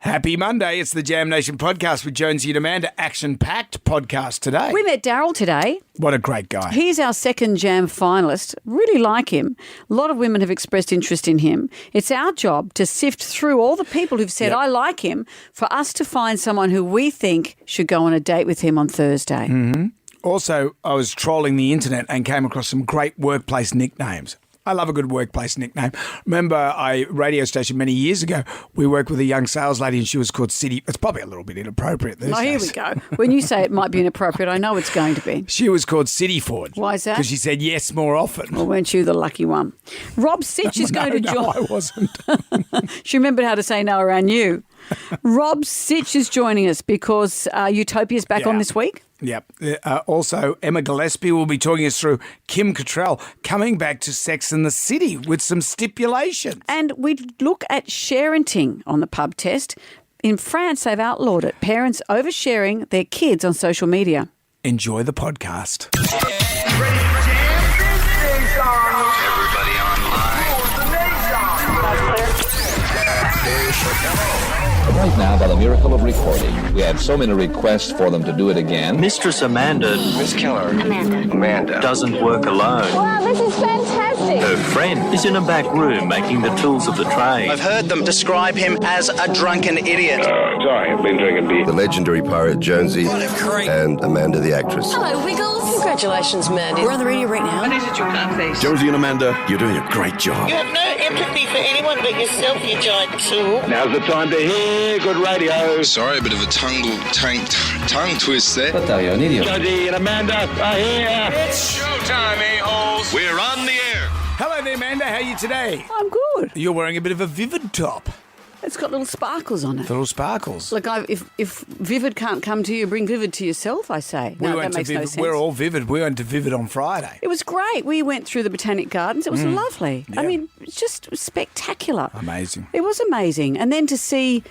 Happy Monday. It's the Jam Nation podcast with Jonesy and Amanda. Action-packed podcast today. We met Daryl today. What a great guy. He's our second Jam finalist. Really like him. A lot of women have expressed interest in him. It's our job to sift through all the people who've said, I like him, for us to find someone who we think should go on a date with him on Thursday. Mm-hmm. Also, I was trolling the internet and came across some great workplace nicknames. I love a good workplace nickname. Remember a radio station many years ago, we worked with a young sales lady and she was called City. It's probably a little bit inappropriate these days. Here we go. When you say it might be inappropriate, I know it's going to be. She was called City Ford. Why is that? Because she said yes more often. Well, weren't you the lucky one? Rob Sitch is going to join. No, I wasn't. She remembered how to say no around you. Rob Sitch is joining us because Utopia's back on this week. Yep. Also, Emma Gillespie will be talking us through Kim Cattrall coming back to Sex and the City with some stipulations. And we look at sharenting on the pub test. In France, they've outlawed it. Parents oversharing their kids on social media. Enjoy the podcast. Everybody online. Right now, by the miracle of recording, we had so many requests for them to do it again. Mistress Amanda. Miss Keller. Amanda. Doesn't work alone. Wow, this is fantastic. Her friend is in a back room making the tools of the trade. I've heard them describe him as a drunken idiot. Sorry, I've been drinking beer. The legendary pirate Jonesy and Amanda the actress. Hello, Wiggles. Congratulations, Mandy. We're on the radio right now. What is it you can't face? Jonesy and Amanda, you're doing a great job. You have no empathy for anyone but yourself, you giant tool. Now's the time to hear good radio. Sorry, a bit of a tongue twist there. What are you, an idiot? Jonesy and Amanda are here. It's showtime, a-holes. We're on the air. Hello there, Amanda. How are you today? I'm good. You're wearing a bit of a Vivid top. It's got little sparkles on it. Little sparkles. Look, if Vivid can't come to you, bring Vivid to yourself, I say. We No, went that to makes no Vivid. sense. We're all Vivid. We went to Vivid on Friday. It was great. We went through the Botanic Gardens. It was lovely. Yeah. I mean, it's just spectacular. Amazing. It was amazing. And then to see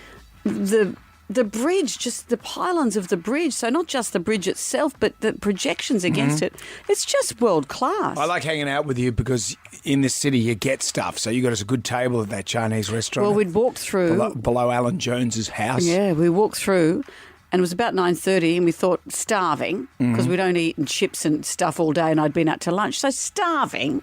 the bridge, just the pylons of the bridge, so not just the bridge itself, but the projections against it, it's just world class. I like hanging out with you because in this city you get stuff. So you got us a good table at that Chinese restaurant. Well, we'd walked through. Below Alan Jones's house. Yeah, we walked through. And it was about 9:30 and we thought starving because we'd only eaten chips and stuff all day and I'd been out to lunch. So starving.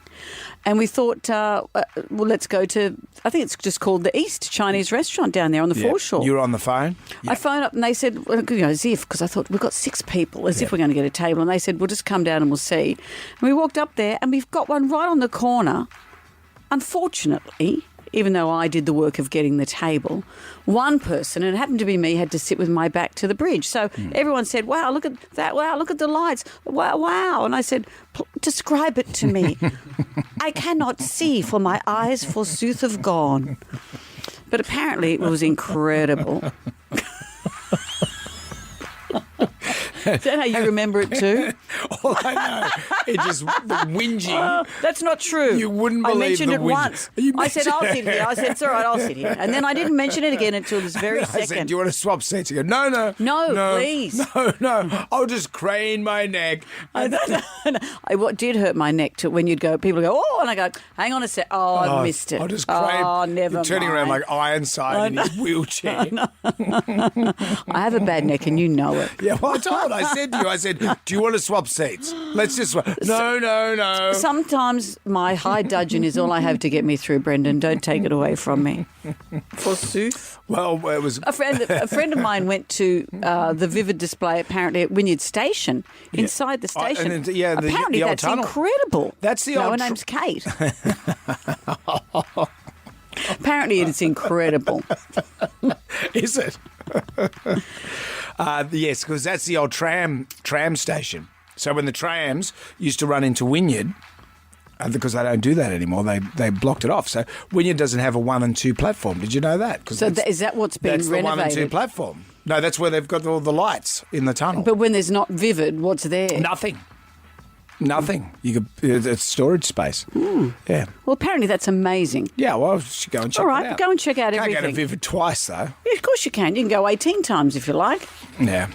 And we thought, well, let's go to, I think it's just called the East Chinese restaurant down there on the foreshore. You were on the phone? I phoned up and they said, well, as if, because I thought we've got 6 people, as if we're going to get a table. And they said, we'll just come down and we'll see. And we walked up there and we've got one right on the corner. Unfortunately, even though I did the work of getting the table, one person, and it happened to be me, had to sit with my back to the bridge. So everyone said, wow, look at that. Wow, look at the lights. Wow. And I said, describe it to me. I cannot see, for my eyes forsooth have gone. But apparently it was incredible. Is that how you remember it too? All I know, it just the whinging. That's not true. You wouldn't believe I mentioned the it whinging. once. You I said, I'll sit here. I said, it's all right, I'll sit here. And then I didn't mention it again until this very I second. said, do you want to swap seats? You go, no, please. No, I'll just crane my neck. What did hurt my neck to when you'd go, people go, oh, and I go, hang on a sec. Oh, I missed it. I'll just crane. Oh, never mind. Turning around like Ironside in his wheelchair. I have a bad neck and you know it. Yeah, well, I said to you, do you want to swap seats? Let's just swap. No. Sometimes my high dudgeon is all I have to get me through, Brendan. Don't take it away from me. Forsooth. Well, it was... A friend of mine went to the Vivid display apparently at Wynyard Station, inside the station. Apparently the old that's tunnel. Incredible. That's the no, old... her name's Kate. Apparently it's incredible. Is it? Yes, because that's the old tram station. So when the trams used to run into Wynyard, because they don't do that anymore, they blocked it off. So Wynyard doesn't have a 1 and 2 platform. Did you know that? So is that what's been renovated? That's the 1 and 2 platform. No, that's where they've got all the lights in the tunnel. But when there's not Vivid, what's there? Nothing. It's storage space. Yeah. Well, apparently that's amazing. Yeah, well, you should go and check it out. All right, go and check out everything. Can't go to Vivid twice, though. Yeah, of course you can. You can go 18 times if you like. Yeah.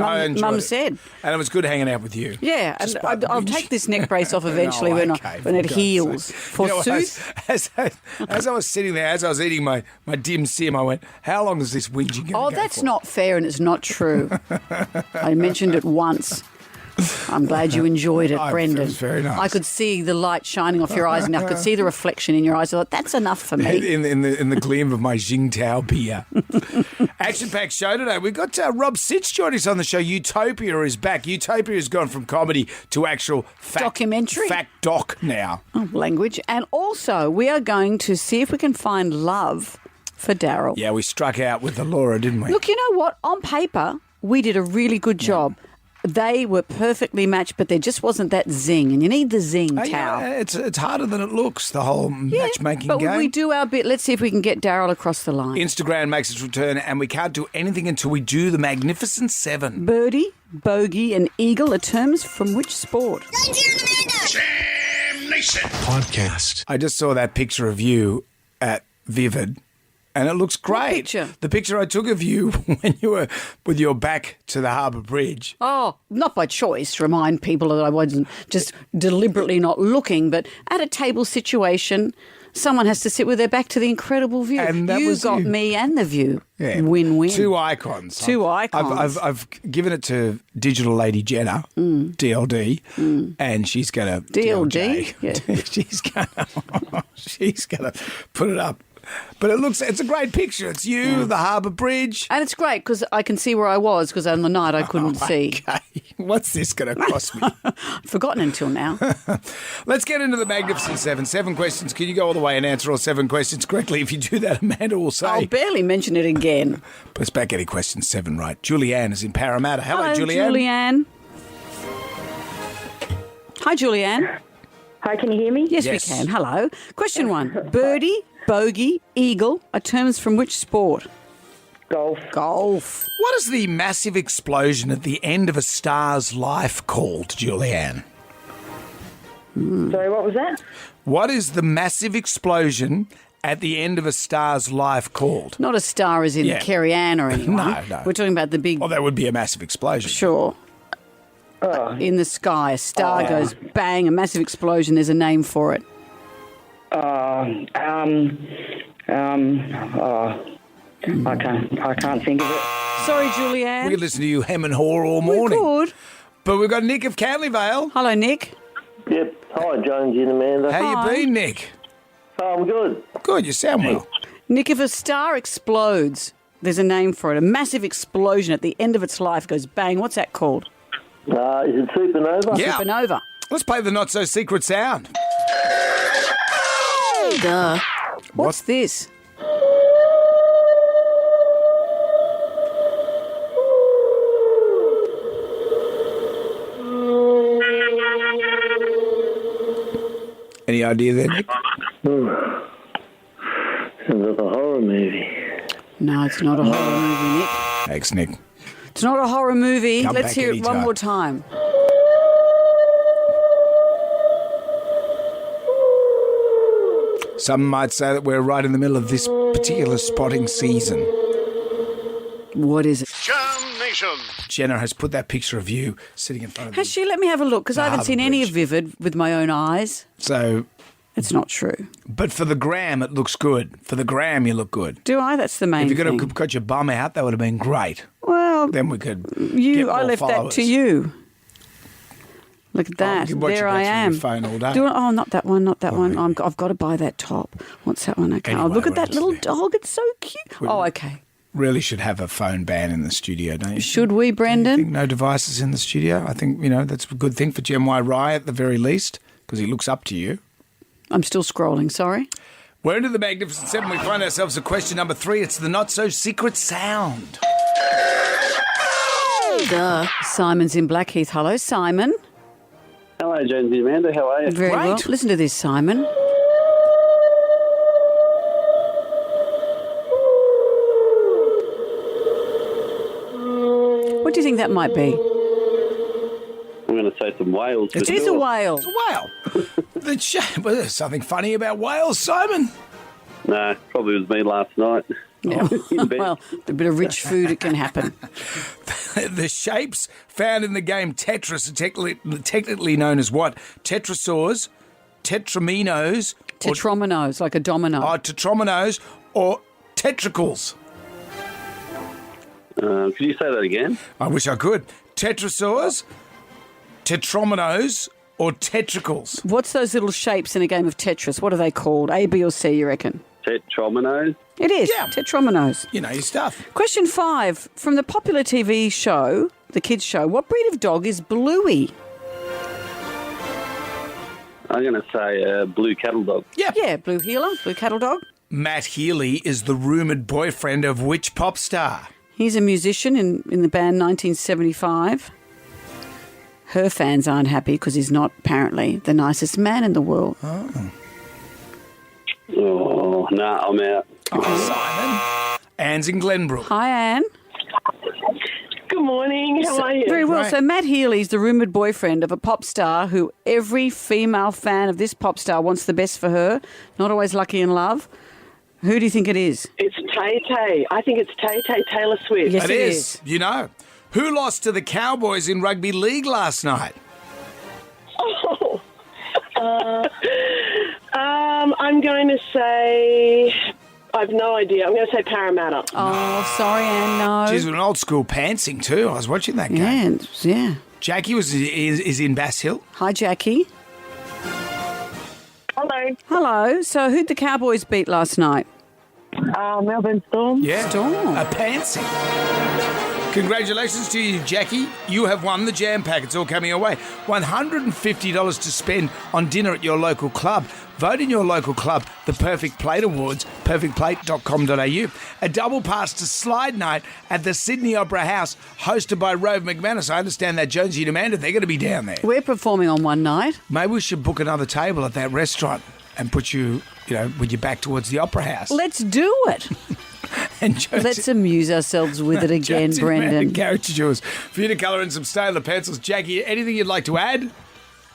I enjoyed Mum it. said. And it was good hanging out with you. Yeah, and Despite the I'll whinge. take this neck brace off eventually No, when okay, when it for God's heals. sake. Forsooth. As I was sitting there, as I was eating my dim sim, I went, how long is this whinging going to go Oh, that's for? not fair and it's not true. I mentioned it once. I'm glad you enjoyed it, It Brendan. was very nice. I could see the light shining off your eyes and I could see the reflection in your eyes. I thought, that's enough for me. In the gleam of my Jingtao beer. Action-packed show today. We've got Rob Sitch joining us on the show. Utopia is back. Utopia has gone from comedy to actual Documentary? fact doc now. Oh, language. And also, we are going to see if we can find love for Daryl. Yeah, we struck out with the Laura, didn't we? Look, you know what? On paper, we did a really good job. They were perfectly matched, but there just wasn't that zing, and you need the zing, Tao. Yeah, it's harder than it looks, the whole matchmaking but game. we do our bit. Let's see if we can get Daryl across the line. Instagram makes its return, and we can't do anything until we do the Magnificent Seven. Birdie, bogey, and eagle are terms from which sport? Jam Nation. Podcast. I just saw that picture of you at Vivid, and it looks great. picture? The picture I took of you when you were with your back to the Harbour Bridge. Oh, not by choice, to remind people that I wasn't just deliberately not looking, but at a table situation, someone has to sit with their back to the incredible view. And that you was got you. me and the view. Yeah. Win-win. Two icons. Two icons. I've given it to Digital Lady Jenna, DLD, and she's going to DLD? Yeah. she's going to put it up. But it's a great picture. It's you, the Harbour Bridge. And it's great because I can see where I was because on the night I couldn't see. Okay. What's this going to cost me? I've forgotten until now. Let's get into the Magnificent Seven. 7 questions. Can you go all the way and answer all 7 questions correctly? If you do that, Amanda will say. I'll barely mention it again. Let's back getting question 7 right. Julianne is in Parramatta. Hello, Julianne. Julianne. Hi, Julianne. Hi, can you hear me? Yes, Yes. we can. Hello. Question 1. Birdie, bogey, eagle are terms from which sport? Golf. Golf. What is the massive explosion at the end of a star's life called, Julianne? Sorry, what was that? What is the massive explosion at the end of a star's life called? Not a star as in Yeah. Carrie Ann or anyone. No. We're talking about the big, Well, that would be a massive explosion. sure, in the sky. A star goes bang, a massive explosion. There's a name for it. I can't think of it. Sorry, We Julianne. could listen to you hem and haw all We morning. could. But we've got Nick of Cantleyvale. Hello, Nick. Yep. Hi, Jonesy and Amanda. How Hi. you been, Nick? I'm good. Good, you sound well. Nick, if a star explodes, there's a name for it. A massive explosion at the end of its life goes bang. What's that called? Is it supernova? Yeah. Supernova. Let's play the not-so-secret sound. Duh. What's this? Any idea there, Nick? It's a horror movie. No, it's not a horror movie, Nick. Thanks, Nick. It's not a horror movie. Come Let's back hear it one anytime. more time. Some might say that we're right in the middle of this particular spotting season. What is it? Jam Nation. Jenna has put that picture of you sitting in front of Has me. she? Let me have a look because I haven't Harbour seen any Bridge. of Vivid with my own eyes. So, It's not true. but for the gram, it looks good. For the gram, you look good. Do I? That's the main If you could thing. have got your bum out, that would have been great. Well, Then we could get you. more I left followers. that to you. Look at Oh, that. you can watch There it I back am. through your phone all day. Oh, not that one. Not that one. really? I've got to buy that top. What's that one? Okay. Anyway, oh, look at what that else little there? dog. It's so cute. We- Oh, okay. Really should have a phone ban in the studio, don't you? Should we, I think Brendan? no devices in the studio. I think, that's a good thing for Jem Y. Rye at the very least, because he looks up to you. I'm still scrolling. Sorry. We're into the Magnificent Seven. We find ourselves at question number 3. It's the not-so-secret sound. Duh. Simon's in Blackheath. Hello, Simon. Hello, Jonesy and Amanda. How are you? Very well. Great. Listen to this, Simon. What do you think that might be? I'm going to say some whales. It is a whale. It's a whale. Well, there's something funny about whales, Simon. No, probably was me last night. Yeah. in bed. Well, a bit of rich food, it can happen. The shapes found in the game Tetris are technically known as what? Tetrasaurs, tetraminos, Tetrominos, like a domino. tetrominos, or tetracles. Could you say that again? I wish I could. Tetrasaurs, tetrominos, or tetracles. What's those little shapes in a game of Tetris? What are they called? A, B or C, you reckon? Tetrominos? It is. Yeah. Tetrominos. You know your stuff. Question 5. From the popular TV show, the kids' show, what breed of dog is Bluey? I'm going to say blue cattle dog. Yeah, blue heeler, blue cattle dog. Matt Healy is the rumoured boyfriend of which pop star? He's a musician in the band 1975. Her fans aren't happy because he's not apparently the nicest man in the world. Oh, no, I'm out. Simon. Anne's in Glenbrook. Hi, Anne. Good morning. How are you? Very well. Right. So Matt Healy's the rumoured boyfriend of a pop star who every female fan of this pop star wants the best for her. Not always lucky in love. Who do you think it is? It's Tay-Tay. I think it's Tay-Tay Taylor Swift. Yes, It it is. is. You know. Who lost to the Cowboys in rugby league last night? Oh. I'm going to say... I have no idea. I'm going to say Parramatta. Oh, sorry, Anne, no. She's an old school pantsing too. I was watching that game. Yeah. Jackie is in Bass Hill. Hi, Jackie. Hello. Hello. So who'd the Cowboys beat last night? Melbourne Storm. Yeah. Storm. A pantsing. Congratulations to you, Jackie. You have won the jam pack. It's all coming your way. $150 to spend on dinner at your local club. Vote in your local club the Perfect Plate Awards, perfectplate.com.au. A double pass to Slide Night at the Sydney Opera House, hosted by Rove McManus. I understand that Jonesy and Amanda, they're going to be down there. We're performing on one night. Maybe we should book another table at that restaurant and put you, with your back towards the Opera House. Let's do it. And Jonesy, Let's amuse ourselves with it again, Jonesy and Amanda, Brendan. Garage is yours. For you to colour in some Staedtler pencils. Jackie, anything you'd like to add?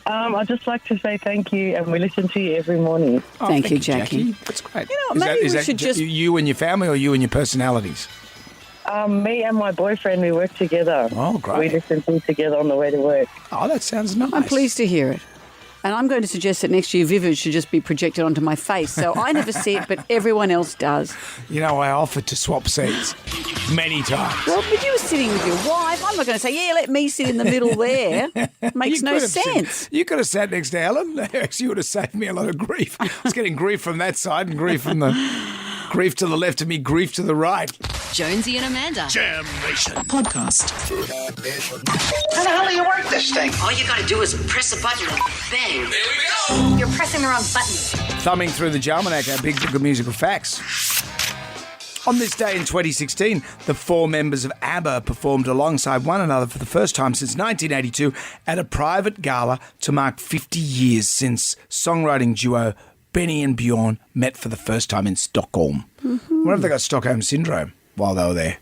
I'd just like to say thank you, and we listen to you every morning. Oh, Thank you, Jackie. That's great. You know, maybe we should just... you and your family or you and your personalities? Me and my boyfriend, we work together. Oh, great. We listen to you together on the way to work. Oh, that sounds nice. I'm pleased to hear it. And I'm going to suggest that next year Vivid should just be projected onto my face. So I never see it, but everyone else does. I offered to swap seats many times. Well, but you were sitting with your wife. I'm not going to say, yeah, let me sit in the middle there. Makes You no could have sense. You could have sat next to Ellen. Actually, would have saved me a lot of grief. I was getting grief from that side and grief from the grief to the left of me, grief to the right. Jonesy and Amanda. Jam Nation. Podcast. How the hell do you work this thing? All you gotta do is press a button and bang. Here we go. You're pressing the wrong button. Thumbing through the Jalmanac, our big book of musical facts. On this day in 2016, the four members of ABBA performed alongside one another for the first time since 1982 at a private gala to mark 50 years since songwriting duo Benny and Bjorn met for the first time in Stockholm. Mm-hmm. I wonder if they got Stockholm Syndrome while they were there.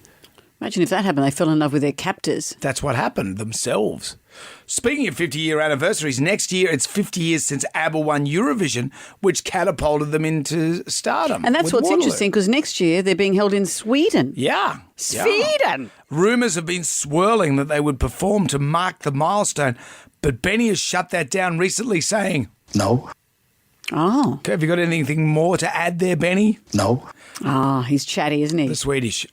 Imagine if that happened. They fell in love with their captors. That's what happened themselves. Speaking of 50-year anniversaries, next year it's 50 years since ABBA won Eurovision, which catapulted them into stardom. And that's with what's Waterloo. interesting, because next year they're being held in Sweden. Yeah. Sweden! Rumours have been swirling that they would perform to mark the milestone, but Benny has shut that down recently, saying, No, Oh. okay, have you got anything more to add there, Benny? no. Ah, he's chatty, isn't he? The Swedish.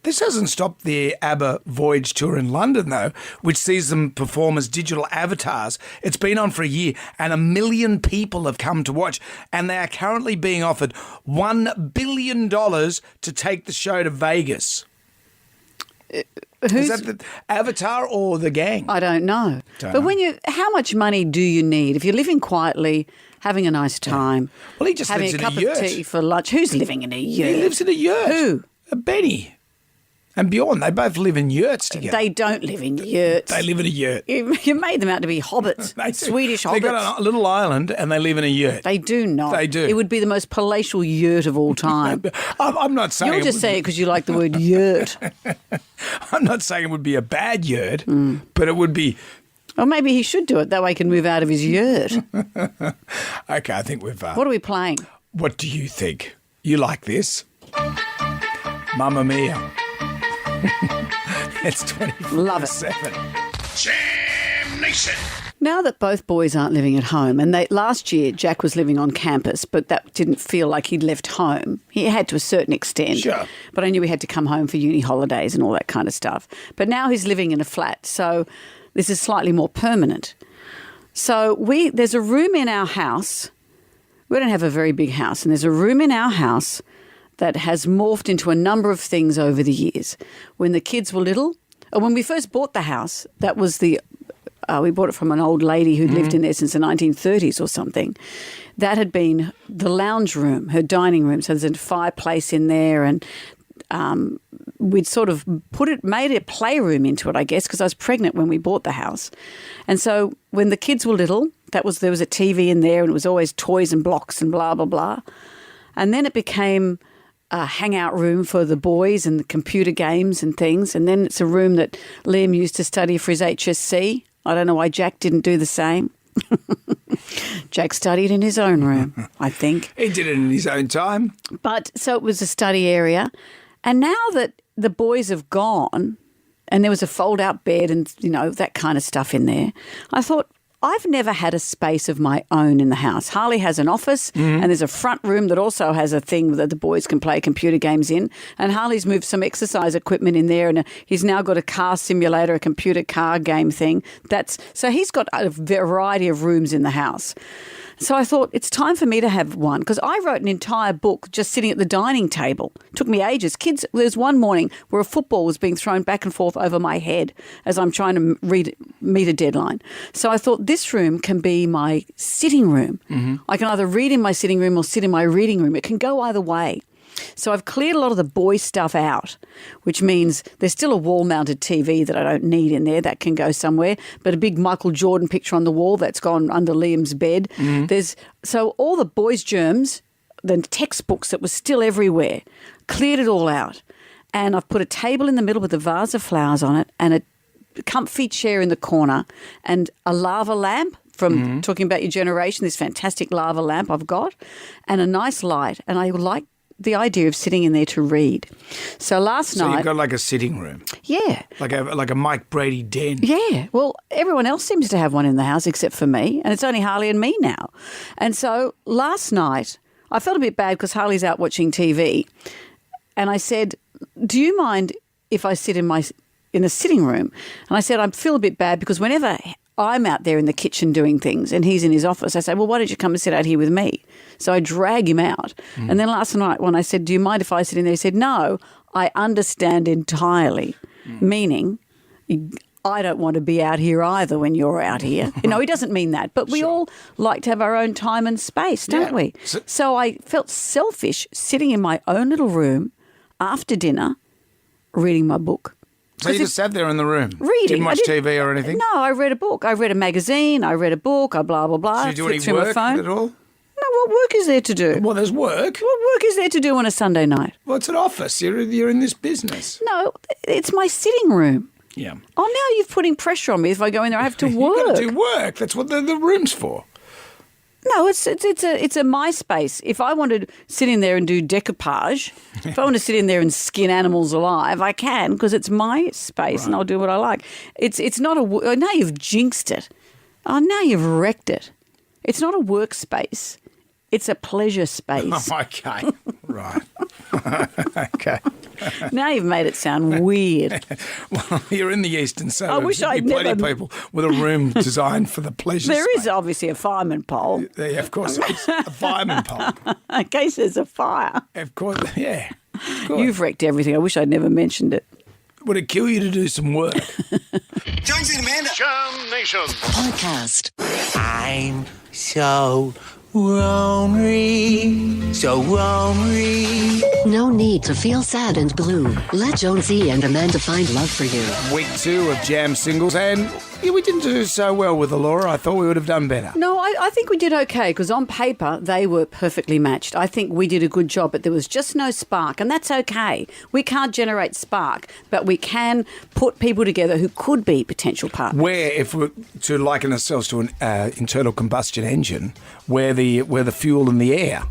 This hasn't stopped the ABBA Voyage tour in London, though, which sees them perform as digital avatars. It's been on for a year, and 1 million people have come to watch, and they are currently being offered $1 billion to take the show to Vegas. Is that the Avatar or the gang? I don't know. How much money do you need if you're living quietly, having a nice time? Well, he just having lives a in a cup yurt. of tea for lunch. Who's living in a yurt? He lives in a yurt. Who? Benny and Bjorn. They both live in yurts together. They don't live in yurts. They live in a yurt. You made them out to be hobbits, They do. Swedish hobbits. They got a little island and they live in a yurt. They do not. They do. It would be the most palatial yurt of all time. I'm not saying You'll just say it because you like the word yurt. I'm not saying it would be a bad yurt, Hmm. but it would be. Or maybe he should do it. That way he can move out of his yurt. Okay, I think we've. What are we playing? What do you think? You like this? Mamma Mia. It's 24/7. Love it. Jam Nation. Now that both boys aren't living at home, and last year Jack was living on campus, but that didn't feel like he'd left home. He had to a certain extent. Sure. But I knew he had to come home for uni holidays and all that kind of stuff. But now he's living in a flat, so this is slightly more permanent. So there's a room in our house. We don't have a very big house, and there's a room in our house that has morphed into a number of things over the years. When the kids were little, or when we first bought the house, that was we bought it from an old lady who'd lived in there since the 1930s or something. That had been the lounge room, her dining room. So there's a fireplace in there, and we'd sort of made a playroom into it, I guess, because I was pregnant when we bought the house. And so when the kids were little, there was a TV in there, and it was always toys and blocks and blah, blah, blah. And then it became a hangout room for the boys and the computer games and things. And then it's a room that Liam used to study for his HSC. I don't know why Jack didn't do the same. Jack studied in his own room, I think. He did it in his own time. But so it was a study area. And now that the boys have gone and there was a fold-out bed and, that kind of stuff in there, I thought, I've never had a space of my own in the house. Harley has an office and there's a front room that also has a thing that the boys can play computer games in. And Harley's moved some exercise equipment in there, and he's now got a car simulator, a computer car game thing. So he's got a variety of rooms in the house. So I thought it's time for me to have one, because I wrote an entire book just sitting at the dining table. It took me ages. Kids, there was one morning where a football was being thrown back and forth over my head as I'm trying to meet a deadline. So I thought this room can be my sitting room. Mm-hmm. I can either read in my sitting room or sit in my reading room. It can go either way. So I've cleared a lot of the boy stuff out, which means there's still a wall-mounted TV that I don't need in there. That can go somewhere. But a big Michael Jordan picture on the wall that's gone under Liam's bed. Mm. So all the boys' germs, the textbooks that were still everywhere, cleared it all out. And I've put a table in the middle with a vase of flowers on it and a comfy chair in the corner and a lava lamp from talking about your generation, this fantastic lava lamp I've got, and a nice light. And I like the idea of sitting in there to read. So last night... So you've got like a sitting room? Yeah. Like a Mike Brady den? Yeah. Well, everyone else seems to have one in the house except for me, and it's only Harley and me now. And so last night I felt a bit bad because Harley's out watching TV, and I said, do you mind if I sit in the sitting room? And I said, I feel a bit bad because whenever I'm out there in the kitchen doing things and he's in his office, I say, well, why don't you come and sit out here with me? So I drag him out. And then last night when I said, do you mind if I sit in there? He said, no, I understand entirely, meaning I don't want to be out here either when you're out here. He doesn't mean that. But we all like to have our own time and space, don't we? So I felt selfish sitting in my own little room after dinner reading my book. So you just sat there in the room? Reading. Didn't watch TV or anything? No, I read a book. I read a magazine. I read a book. I blah, blah, blah. So you do any work at all? No, what work is there to do? Well, there's work. What work is there to do on a Sunday night? Well, it's an office. You're in this business. No, it's my sitting room. Yeah. Oh, now you're putting pressure on me. If I go in there, I have to work. You've got to do work. That's what the room's for. No, it's a my space. If I want to sit in there and do decoupage, if I want to sit in there and skin animals alive, I can because it's my space and I'll do what I like. It's not a. Now you've jinxed it. Oh, now you've wrecked it. It's not a workspace. It's a pleasure space. Oh, okay. Right. Okay. Now you've made it sound weird. Well, you're in the eastern suburbs. I wish I'd plenty never... of people with a room designed for the pleasure There space. is obviously a fireman pole. Yeah, of course there is. A fireman pole. In case there's a fire. Of course, yeah. Of course. You've wrecked everything. I wish I'd never mentioned it. Would it kill you to do some work? Jonesy and Amanda. Jam Nation. Podcast. I'm so lonely, so lonely. No need to feel sad and blue. Let Jonesy and Amanda find love for you. Week 2 of Jam Singles, and we didn't do so well with Allura. I thought we would have done better. No, I think we did okay because on paper they were perfectly matched. I think we did a good job, but there was just no spark, and that's okay. We can't generate spark, but we can put people together who could be potential partners. Where, if we're to liken ourselves to an internal combustion engine, where the fuel and the air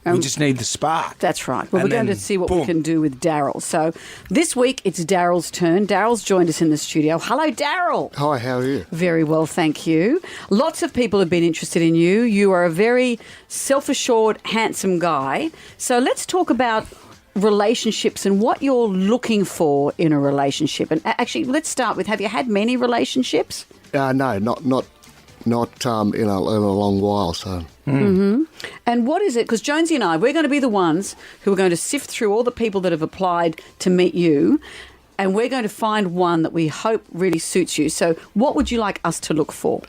We just need the spark. That's right. Well, And we're going to then, see what we boom. can do with Daryl. So this week it's Daryl's turn. Daryl's joined us in the studio. Hello, Daryl. Hi, how are you? Very well, thank you. Lots of people have been interested in you. You are a very self-assured, handsome guy. So let's talk about relationships and what you're looking for in a relationship. And actually, let's start with, have you had many relationships? No, not in a long while. So And what is it? Because Jonesy and I, we're going to be the ones who are going to sift through all the people that have applied to meet you, and we're going to find one that we hope really suits you. So what would you like us to look for?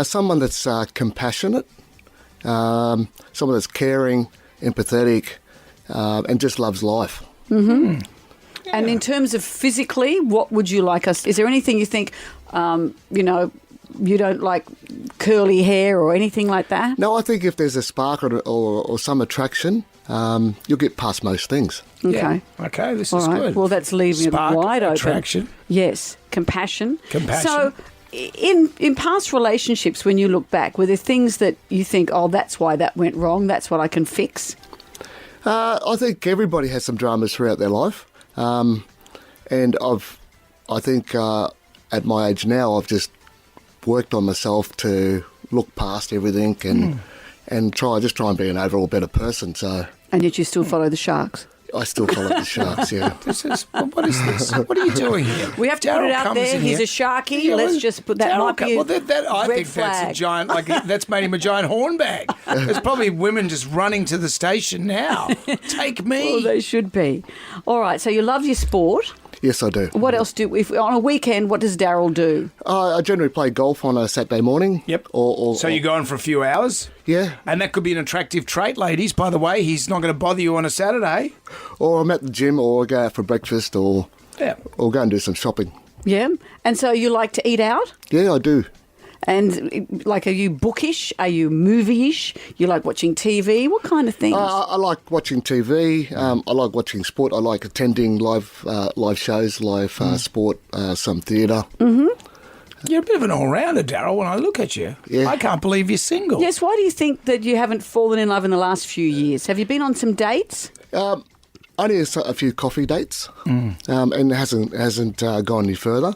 someone that's compassionate, someone that's caring, empathetic, and just loves life. Mm-hmm. Yeah. And in terms of physically, what would you like us? Is there anything you think, you don't like curly hair or anything like that? No, I think if there's a spark or some attraction, you'll get past most things. Okay. Yeah. Okay, this All is right. good. Well, that's leaving Spark, it wide open. attraction. Yes, compassion. Compassion. So, in past relationships, when you look back, were there things that you think, oh, that's why that went wrong, that's what I can fix? I think everybody has some dramas throughout their life. And I think at my age now, I've just worked on myself to look past everything and try and be an overall better person. So. And yet you still follow the sharks? I still follow the sharks, yeah. What is this? What are you doing here? We have to put it out there. He's a sharky. Yeah, Let's just put that. Might be I think red that's flag. a giant. That's made him a giant hornbag. There's probably women just running to the station now. Take me. Well, they should be. All right. So you love your sport. Yes, I do. What else do? If on a weekend, what does Daryl do? I generally play golf on a Saturday morning. Yep. So you go on for a few hours? Yeah. And that could be an attractive trait, ladies, by the way. He's not going to bother you on a Saturday. Or I'm at the gym, or I go out for breakfast, or go and do some shopping. Yeah. And so you like to eat out? Yeah, I do. And, are you bookish? Are you movie-ish? You like watching TV? What kind of things? I like watching TV. I like watching sport. I like attending live shows, live sport, some theatre. Mm-hmm. You're a bit of an all-rounder, Daryl, when I look at you. Yeah. I can't believe you're single. Yes, why do you think that you haven't fallen in love in the last few years? Have you been on some dates? Only a few coffee dates, and it hasn't gone any further.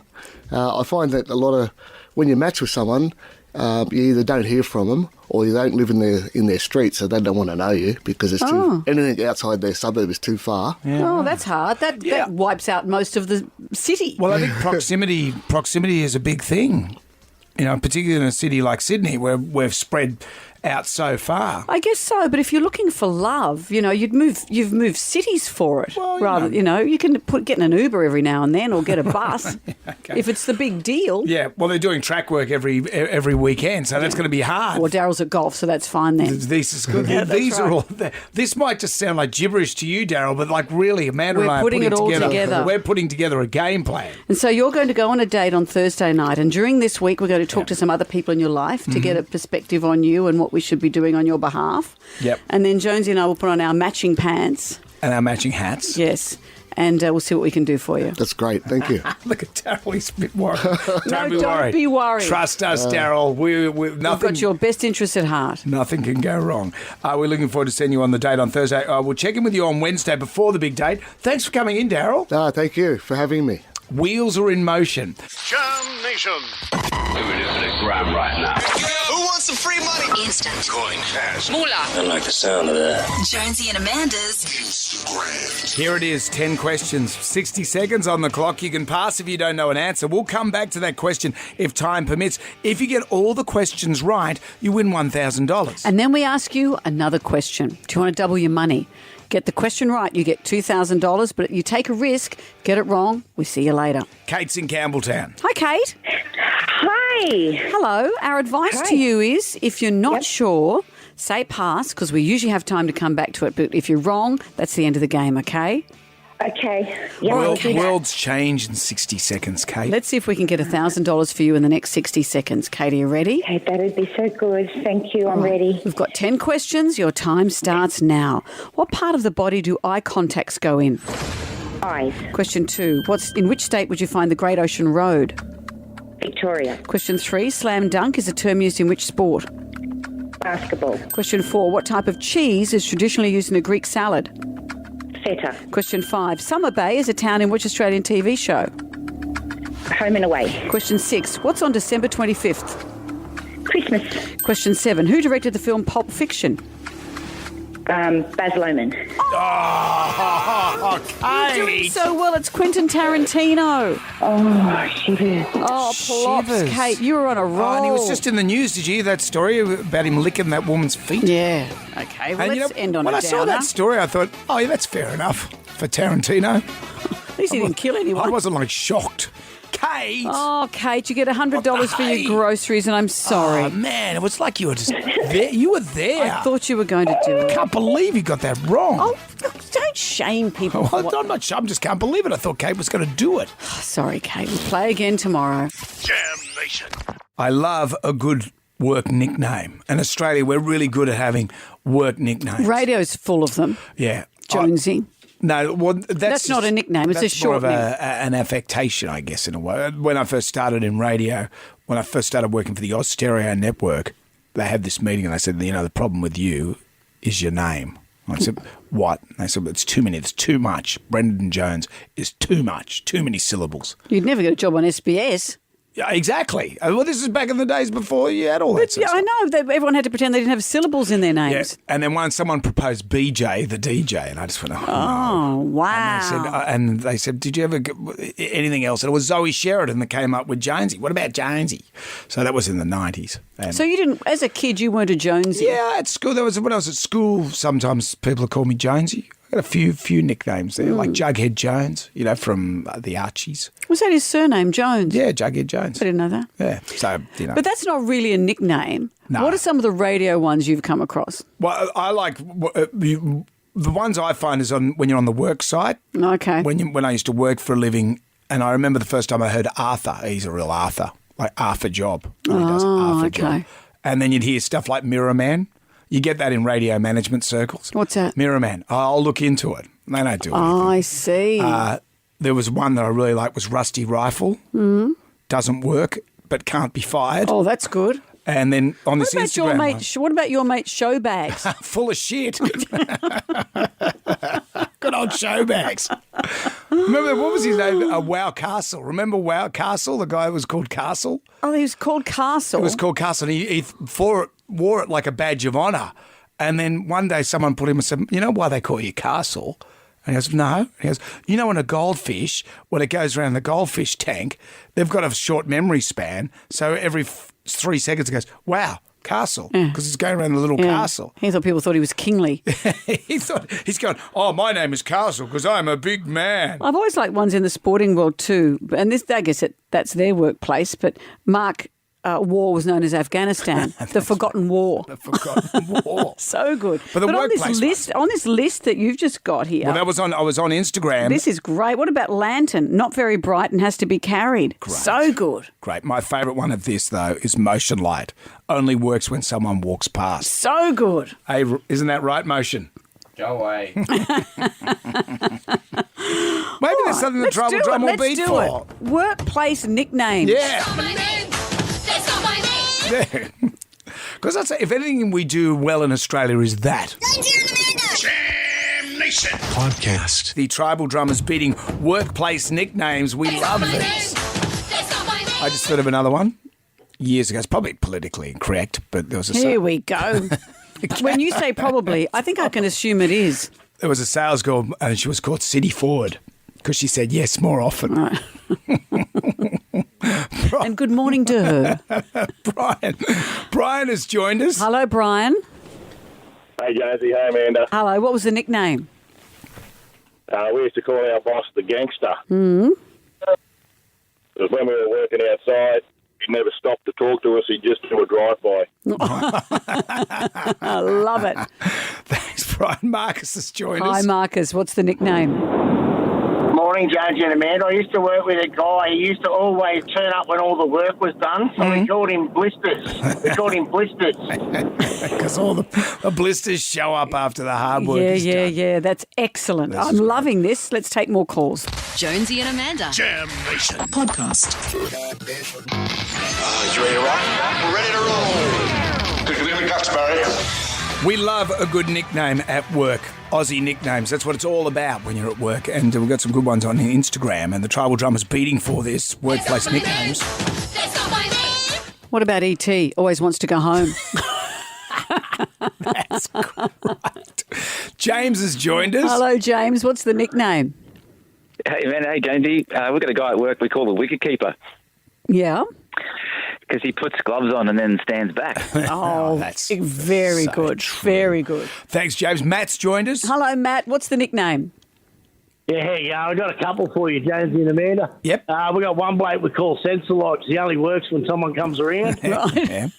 I find that when you match with someone, you either don't hear from them or you don't live in their street, so they don't want to know you because it's anything outside their suburb is too far. Yeah. Oh, that's hard. That wipes out most of the city. Well, I think proximity is a big thing. Particularly in a city like Sydney, where we've spread out so far. I guess so, but if you're looking for love, you've moved cities for it. Well, you can get in an Uber every now and then or get a bus Okay. if it's the big deal. Yeah, well, they're doing track work every weekend, so that's going to be hard. Well, Daryl's at golf, so that's fine then. This is good. Yeah, These that's are right. all. This might just sound like gibberish to you, Daryl, but really, Amanda and I are putting it all together. We're putting together a game plan. And so you're going to go on a date on Thursday night, and during this week we're going to talk to some other people in your life to get a perspective on you and what we should be doing on your behalf. Yep. And then Jonesy and I will put on our matching pants. And our matching hats. Yes. And we'll see what we can do for you. That's great. Thank you. Look at Daryl. He's a bit worried. Don't be worried. Trust us, Daryl. We've We've got your best interest at heart. Nothing can go wrong. We're looking forward to seeing you on the date on Thursday. We'll check in with you on Wednesday before the big date. Thanks for coming in, Daryl. Thank you for having me. Wheels are in motion. Jam Nation. We're doing a gram right now. Who wants some free money? Instant. Coin, cash. Moolah. I like the sound of that. Jonesy and Amanda's Instagram. Here it is, 10 questions, 60 seconds on the clock. You can pass if you don't know an answer. We'll come back to that question if time permits. If you get all the questions right, you win $1,000. And then we ask you another question. Do you want to double your money? Get the question right, you get $2,000, but you take a risk, get it wrong, we see you later. Kate's in Campbelltown. Hi, Kate. Hi. Hello. Our advice to you is, if you're not sure, say pass, because we usually have time to come back to it, but if you're wrong, that's the end of the game, okay? Okay. Yeah, World's change in 60 seconds, Kate. Let's see if we can get $1,000 for you in the next 60 seconds. Kate, are you ready? Okay, that would be so good. Thank you. I'm ready. We've got 10 questions. Your time starts now. What part of the body do eye contacts go in? Eyes. Question 2. In which state would you find the Great Ocean Road? Victoria. Question 3. Slam dunk is a term used in which sport? Basketball. Question 4. What type of cheese is traditionally used in a Greek salad? Feta. Question 5. Summer Bay is a town in which Australian TV show? Home and Away. Question 6. What's on December 25th? Christmas. Question 7. Who directed the film Pulp Fiction? Baz Luhrmann. Oh, You're doing so well. It's Quentin Tarantino. Oh, shivers. Oh, plops, Shivers. Kate. You were on a roll. Oh, and he was just in the news. Did you hear that story about him licking that woman's feet? Yeah. Okay, well, And let's end on when a I downer. saw that story, I thought, oh, yeah, that's fair enough for Tarantino. At least he didn't kill anyone. I wasn't like shocked. Kate! Oh, Kate, you get $100 for your groceries, and I'm sorry. Oh, man, it was like you were just there. You were there. I thought you were going to do I it. can't believe you got that wrong. Oh, look, don't shame people. for Well, what- I'm not sure. I just can't believe it. I thought Kate was going to do it. Sorry, Kate. We'll play again tomorrow. Jam Nation. I love a good work nickname. In Australia, we're really good at having work nicknames. Radio's full of them. Yeah. Jonesy. No, well, That's not a nickname, it's a that's short more of name. an affectation, I guess, in a way. When I first started in radio, when I first started working for the Oz Stereo Network, they had this meeting and they said, the problem with you is your name. I said, what? And they said, it's too many, it's too much. Brendan Jones is too much, too many syllables. You'd never get a job on SBS. Yeah, exactly. Well, this is back in the days before you had all that But, yeah, I know. Everyone had to pretend they didn't have syllables in their Yeah. names. And then once someone proposed BJ, the DJ, and I just went, oh, Oh, no. wow. And they said, did you ever get anything else? And it was Zoe Sheridan that came up with Jonesy. What about Jonesy? So that was in the 90s. And So you didn't, as a kid, you weren't a Jonesy? yeah, at school, when I was at school, sometimes people would call me Jonesy. I got a few nicknames there, like Jughead Jones, from the Archies. Was that his surname, Jones? Yeah, Jughead Jones. I didn't know that. Yeah, so, But that's not really a nickname. No. What are some of the radio ones you've come across? Well, I like the ones I find is when you're on the work site. Okay. When I used to work for a living, and I remember the first time I heard Arthur. He's a real Arthur, like Arthur Job. When he does Arthur Job. okay. And then you'd hear stuff like Mirror Man. You get that in radio management circles. What's that? Mirror Man. I'll look into it. They don't do anything. Oh, I see. There was one that I really liked was Rusty Rifle. Doesn't work, but can't be fired. Oh, that's good. And then on this What about your Instagram mate? What about your mate Showbags? full of shit. Good old Showbags. Remember, what was his name? Wow Castle. Remember Wow Castle? The guy was called Castle? Oh, he was called Castle. It was called Castle. And he wore it like a badge of honour. And then one day someone put him and said, you know why they call you Castle? And he goes, no. He goes, in a goldfish, when it goes around the goldfish tank, they've got a short memory span. So every 3 seconds it goes, wow, Castle, because it's going around the little castle. He thought people thought he was kingly. He's going, oh, my name is Castle because I'm a big man. I've always liked ones in the sporting world too, and this, I guess that's their workplace. But Mark War was known as Afghanistan, the Forgotten War. The Forgotten War. So good. But the on workplace this list that you've just got here, Well, I was on Instagram. this is great. What about Lantern? Not very bright and has to be carried. Great. So good. Great. My favourite one of this, though, is Motion Light. Only works when someone walks past. So good. Hey, isn't that right, Motion? Go away. Maybe there's something the Tribal Drum will beat do for. it. Workplace nicknames. Yeah. Because I'd say if anything we do well in Australia is that. Jam Nation. Podcast. The Tribal Drummers beating workplace nicknames. We love these. I just thought of another one years ago. It's probably politically incorrect, but there was a Here we go. When you say probably, I think I can assume it is. there was a sales girl and she was called City Ford because she said yes more often. Right. And good morning to her. Brian has joined us. Hello, Brian. Hey, Jonesy. Hey, Amanda. Hello. What was the nickname? We used to call our boss the gangster. Hmm. Because when we were working outside, he'd never stop to talk to us. He'd just do a drive-by. I love it. Thanks, Brian. Marcus has joined Hi, us. Marcus. What's the nickname? Morning, Jonesy and Amanda. I used to work with a guy. He used to always turn up when all the work was done, so we called him Blisters. Because all the blisters show up after the hard work is done. Yeah. That's excellent. I'm loving this. Let's take more calls. Jonesy and Amanda. Jam Nation. Podcast. You ready to rock? We're ready to roll. Piccadilly Customary. We love a good nickname at work. Aussie nicknames. That's what it's all about when you're at work. And we've got some good ones on Instagram. And the Tribal Drummer's beating for this workplace nicknames. What about E.T.? Always wants to go home. That's right. James has joined us. Hello, James. What's the nickname? Hey, man. Hey, Jamesy. We've got a guy at work we call the wicketkeeper. Yeah. Because he puts gloves on and then stands back. Oh, that's very so good. true. Very good. Thanks, James. Matt's joined us. Hello, Matt. What's the nickname? Yeah, hey, I've got a couple for you, Jonesy and Amanda. Yep. We got one bloke we call Sensorlite. He only works when someone comes around. Right.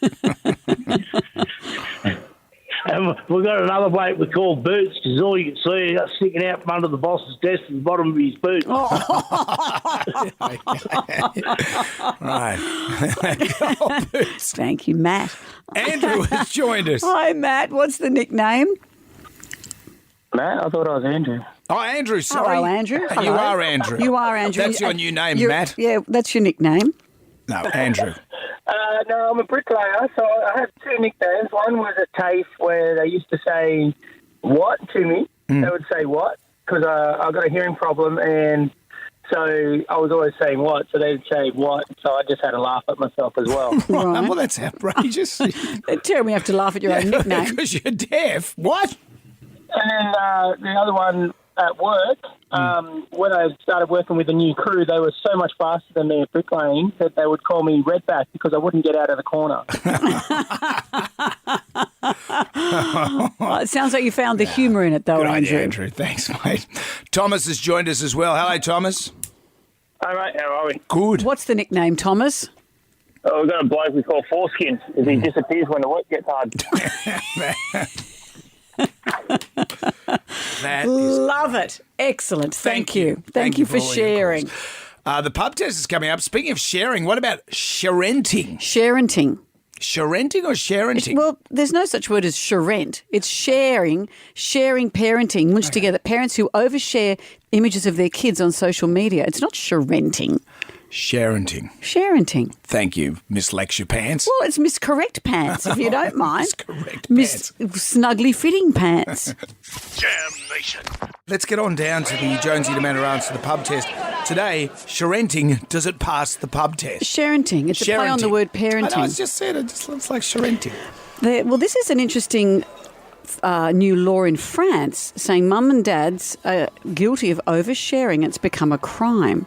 And we've got another bloke we call Boots, because all you can see is sticking out from under the boss's desk at the bottom of his boots. Right. Boots. Thank you, Matt. Andrew has joined us. Hi, Matt. What's the nickname? Matt, I thought I was Andrew. Oh, Andrew, sorry. Hello, Andrew. You Hello. are Andrew. You are Andrew. That's your new name, You're- Matt. Yeah, that's your nickname. No, Andrew. No, I'm a bricklayer, so I have two nicknames. One was a TAFE where they used to say "what" to me. They would say "what" because I got a hearing problem, and so I was always saying "what," so they'd say "what," so I just had to laugh at myself as well. Right. Well, that's outrageous. Tell me you have to laugh at your own nickname. Because you're deaf. What? And then the other one at work, when I started working with a new crew, they were so much faster than me at bricklaying that they would call me Redback because I wouldn't get out of the corner. Well, it sounds like you found the humour in it, though, Good Andrew. idea, Andrew. Thanks, mate. Thomas has joined us as well. Hello, Thomas. All right, how are we? Good. What's the nickname, Thomas? Oh, we've got a bloke we call Foreskin because he disappears when the work gets hard. That is Love it. Excellent. Thank you. Thank you for all your sharing. calls. The pub test is coming up. Speaking of sharing, what about sharenting? Sharenting. Sharenting or sharenting? Well, there's no such word as sharent. It's sharing parenting, munched together. Parents who overshare images of their kids on social media. It's not sharenting. Sharenting. Sharenting. Thank you, Miss Lecture Pants. Well, it's Miss Correct Pants, if you don't mind. Correct Miss Snugly Fitting Pants. Jam Nation. Let's get on down to the Jonesy and Amanda answer the pub test. Today, sharenting, does it pass the pub test? Sharenting. It's a play on the word parenting. I know, it's just said, it just looks like sharenting. Well, this is an interesting new law in France saying mum and dads are guilty of oversharing. It's become a crime.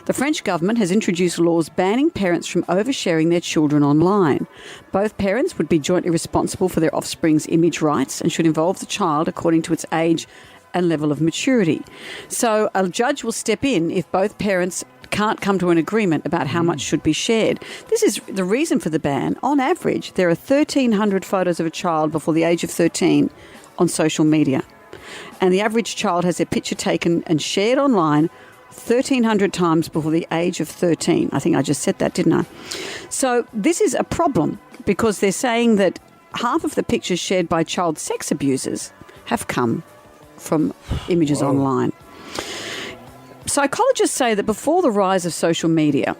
The French government has introduced laws banning parents from oversharing their children online. Both parents would be jointly responsible for their offspring's image rights and should involve the child according to its age and level of maturity. So a judge will step in if both parents can't come to an agreement about how much should be shared. This is the reason for the ban. On average, there are 1,300 photos of a child before the age of 13 on social media. And the average child has their picture taken and shared online 1,300 times before the age of 13. I think I just said that, didn't I? So this is a problem because they're saying that half of the pictures shared by child sex abusers have come from images online. Psychologists say that before the rise of social media,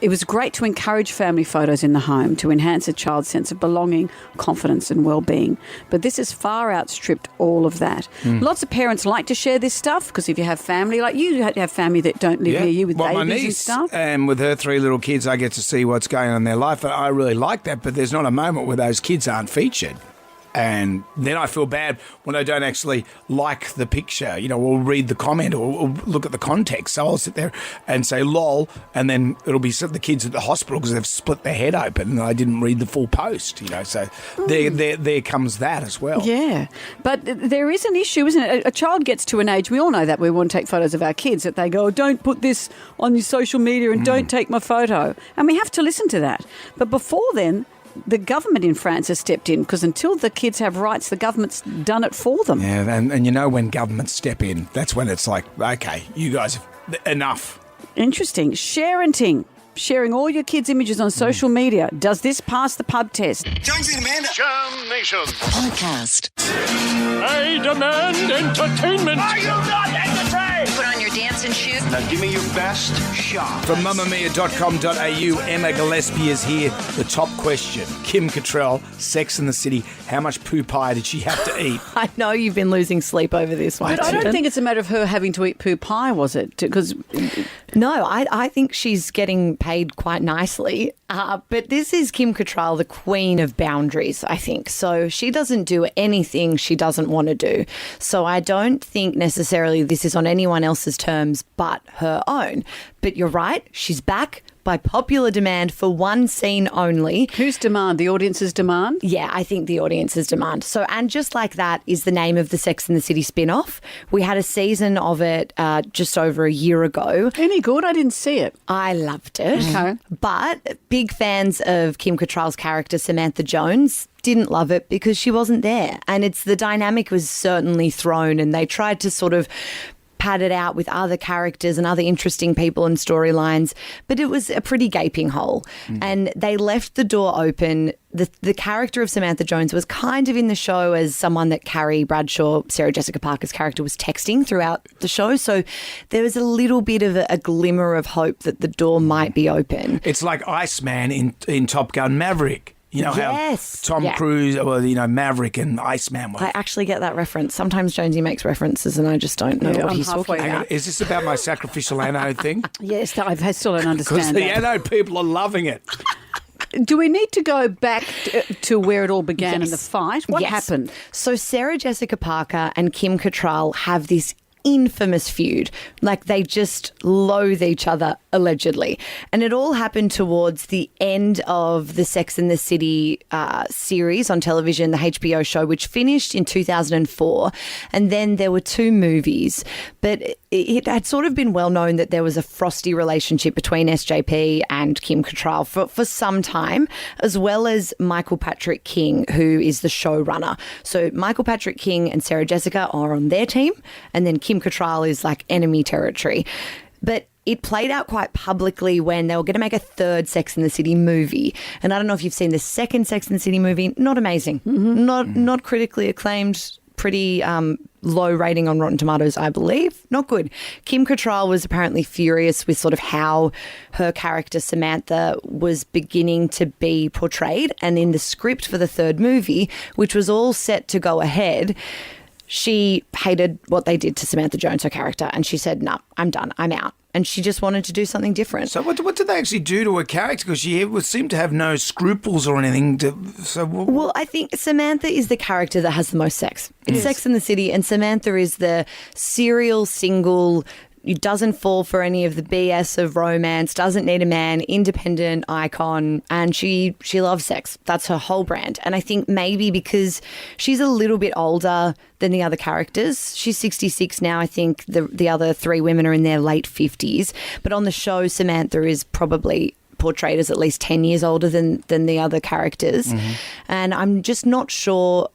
it was great to encourage family photos in the home to enhance a child's sense of belonging, confidence and well-being. But this has far outstripped all of that. Lots of parents like to share this stuff because if you have family, like you have family that don't live near you with babies my and niece, stuff. and with her 3 little kids, I get to see what's going on in their life. And I really like that, but there's not a moment where those kids aren't featured. And then I feel bad when I don't actually like the picture, or read the comment or look at the context. So I'll sit there and say, lol, and then it'll be the kids at the hospital because they've split their head open and I didn't read the full post, So there comes that as well. Yeah, but there is an issue, isn't it? A child gets to an age, we all know that, we want to take photos of our kids, that they go, don't put this on your social media and don't take my photo. And we have to listen to that. But before then, the government in France has stepped in because until the kids have rights, the government's done it for them. Yeah, and when governments step in, that's when it's like, okay, you guys, enough. Interesting. Sharenting. Sharing all your kids' images on social media. Does this pass the pub test? Jonesy and Amanda. Jam Nation. Podcast. I demand entertainment. Are you not entertained? Put on your dance pants and shoes. Now give me your best shot. From mamamia.com.au, Emma Gillespie is here. The top question. Kim Cattrall, Sex and the City. How much poo pie did she have to eat? I know you've been losing sleep over this one. But I don't think it's a matter of her having to eat poo pie, was it? Because no, I think she's getting paid quite nicely. But this is Kim Cattrall, the queen of boundaries, I think. So she doesn't do anything she doesn't want to do. So I don't think necessarily this is on anyone else's terms but her own. But you're right, she's back by popular demand for one scene only. Whose demand? The audience's demand? Yeah, I think the audience's demand. So, and Just Like That is the name of the Sex and the City spin-off. We had a season of it just over a year ago. Any good? I didn't see it. I loved it. Okay. But big fans of Kim Cattrall's character, Samantha Jones, didn't love it because she wasn't there. And the dynamic was certainly thrown, and they tried to sort of pad it out with other characters and other interesting people and storylines, but it was a pretty gaping hole. And they left the door open. The character of Samantha Jones was kind of in the show as someone that Carrie Bradshaw, Sarah Jessica Parker's character, was texting throughout the show. So there was a little bit of a glimmer of hope that the door might be open. It's like Iceman in Top Gun Maverick. You know Yes. how Tom Cruise, well, Maverick and Iceman were. I actually get that reference. Sometimes Jonesy makes references and I just don't know what he's talking Hang on, about. is this about my sacrificial anode thing? Yes, I still don't understand Because the that. anode people are loving it. Do we need to go back to where it all began in Yes. the fight? What Yes. happened? So Sarah Jessica Parker and Kim Cattrall have this infamous feud. Like, they just loathe each other, allegedly. And it all happened towards the end of the Sex and the City series on television, the HBO show, which finished in 2004. And then there were 2 movies. But it had sort of been well known that there was a frosty relationship between SJP and Kim Cattrall for some time, as well as Michael Patrick King, who is the showrunner. So Michael Patrick King and Sarah Jessica are on their team, and then Kim Cattrall is like enemy territory. But it played out quite publicly when they were going to make a 3rd Sex and the City movie. And I don't know if you've seen the 2nd Sex and the City movie. Not amazing. Not critically acclaimed. Pretty low rating on Rotten Tomatoes, I believe. Not good. Kim Cattrall was apparently furious with sort of how her character Samantha was beginning to be portrayed. And in the script for the 3rd movie, which was all set to go ahead, she hated what they did to Samantha Jones, her character, and she said, "No, I'm done. I'm out." And she just wanted to do something different. So what did they actually do to her character? Because she seemed to have no scruples or anything. Well, I think Samantha is the character that has the most sex. It's Sex and the City, and Samantha is the serial single, doesn't fall for any of the BS of romance, doesn't need a man, independent icon, and she loves sex. That's her whole brand. And I think maybe because she's a little bit older than the other characters. She's 66 now. I think the other 3 women are in their late 50s. But on the show, Samantha is probably portrayed as at least 10 years older than the other characters. And I'm just not sure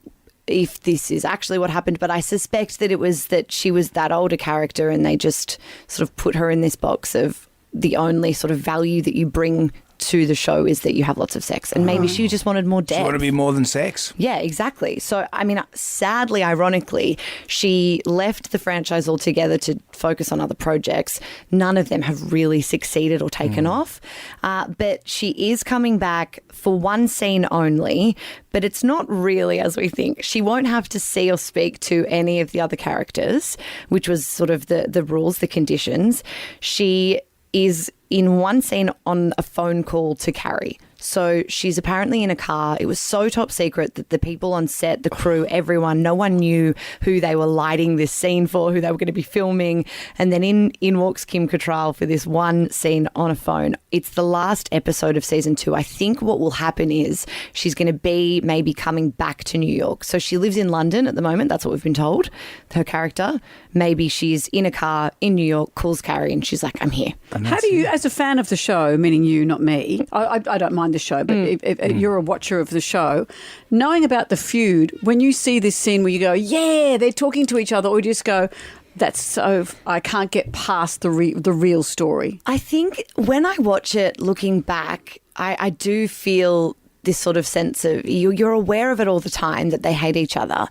if this is actually what happened, but I suspect that it was that she was that older character and they just sort of put her in this box of the only sort of value that you bring to the show is that you have lots of sex. And maybe she just wanted more depth. She wanted to be more than sex. Yeah, exactly. So, I mean, sadly, ironically, she left the franchise altogether to focus on other projects. None of them have really succeeded or taken off. But she is coming back for one scene only, but it's not really as we think. She won't have to see or speak to any of the other characters, which was sort of the rules, the conditions. She is in one scene on a phone call to Carrie. So she's apparently in a car. It was so top secret that the people on set, the crew, everyone, no one knew who they were lighting this scene for, who they were going to be filming. And then in walks Kim Cattrall for this one scene on a phone. It's the last episode of season 2. I think what will happen is she's going to be maybe coming back to New York. So she lives in London at the moment. That's what we've been told, her character. Maybe she's in a car in New York, calls Carrie, and she's like, I'm here. How do you, as a fan of the show, meaning you, not me, I don't mind the show, but if you're a watcher of the show, knowing about the feud, when you see this scene where you go, yeah, they're talking to each other, or you just go, that's so, I can't get past the real story. I think when I watch it looking back, I do feel this sort of sense of you're aware of it all the time that they hate each other.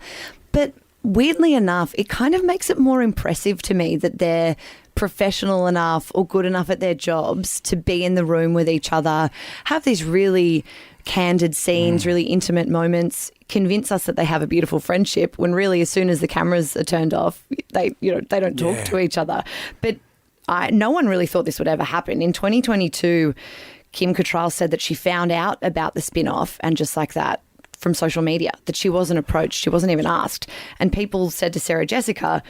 But weirdly enough, it kind of makes it more impressive to me that they're professional enough or good enough at their jobs to be in the room with each other, have these really candid scenes, really intimate moments, convince us that they have a beautiful friendship when really as soon as the cameras are turned off, they don't talk to each other. But no one really thought this would ever happen. In 2022, Kim Cattrall said that she found out about the spin-off and just like that from social media, that she wasn't approached, she wasn't even asked. And people said to Sarah Jessica,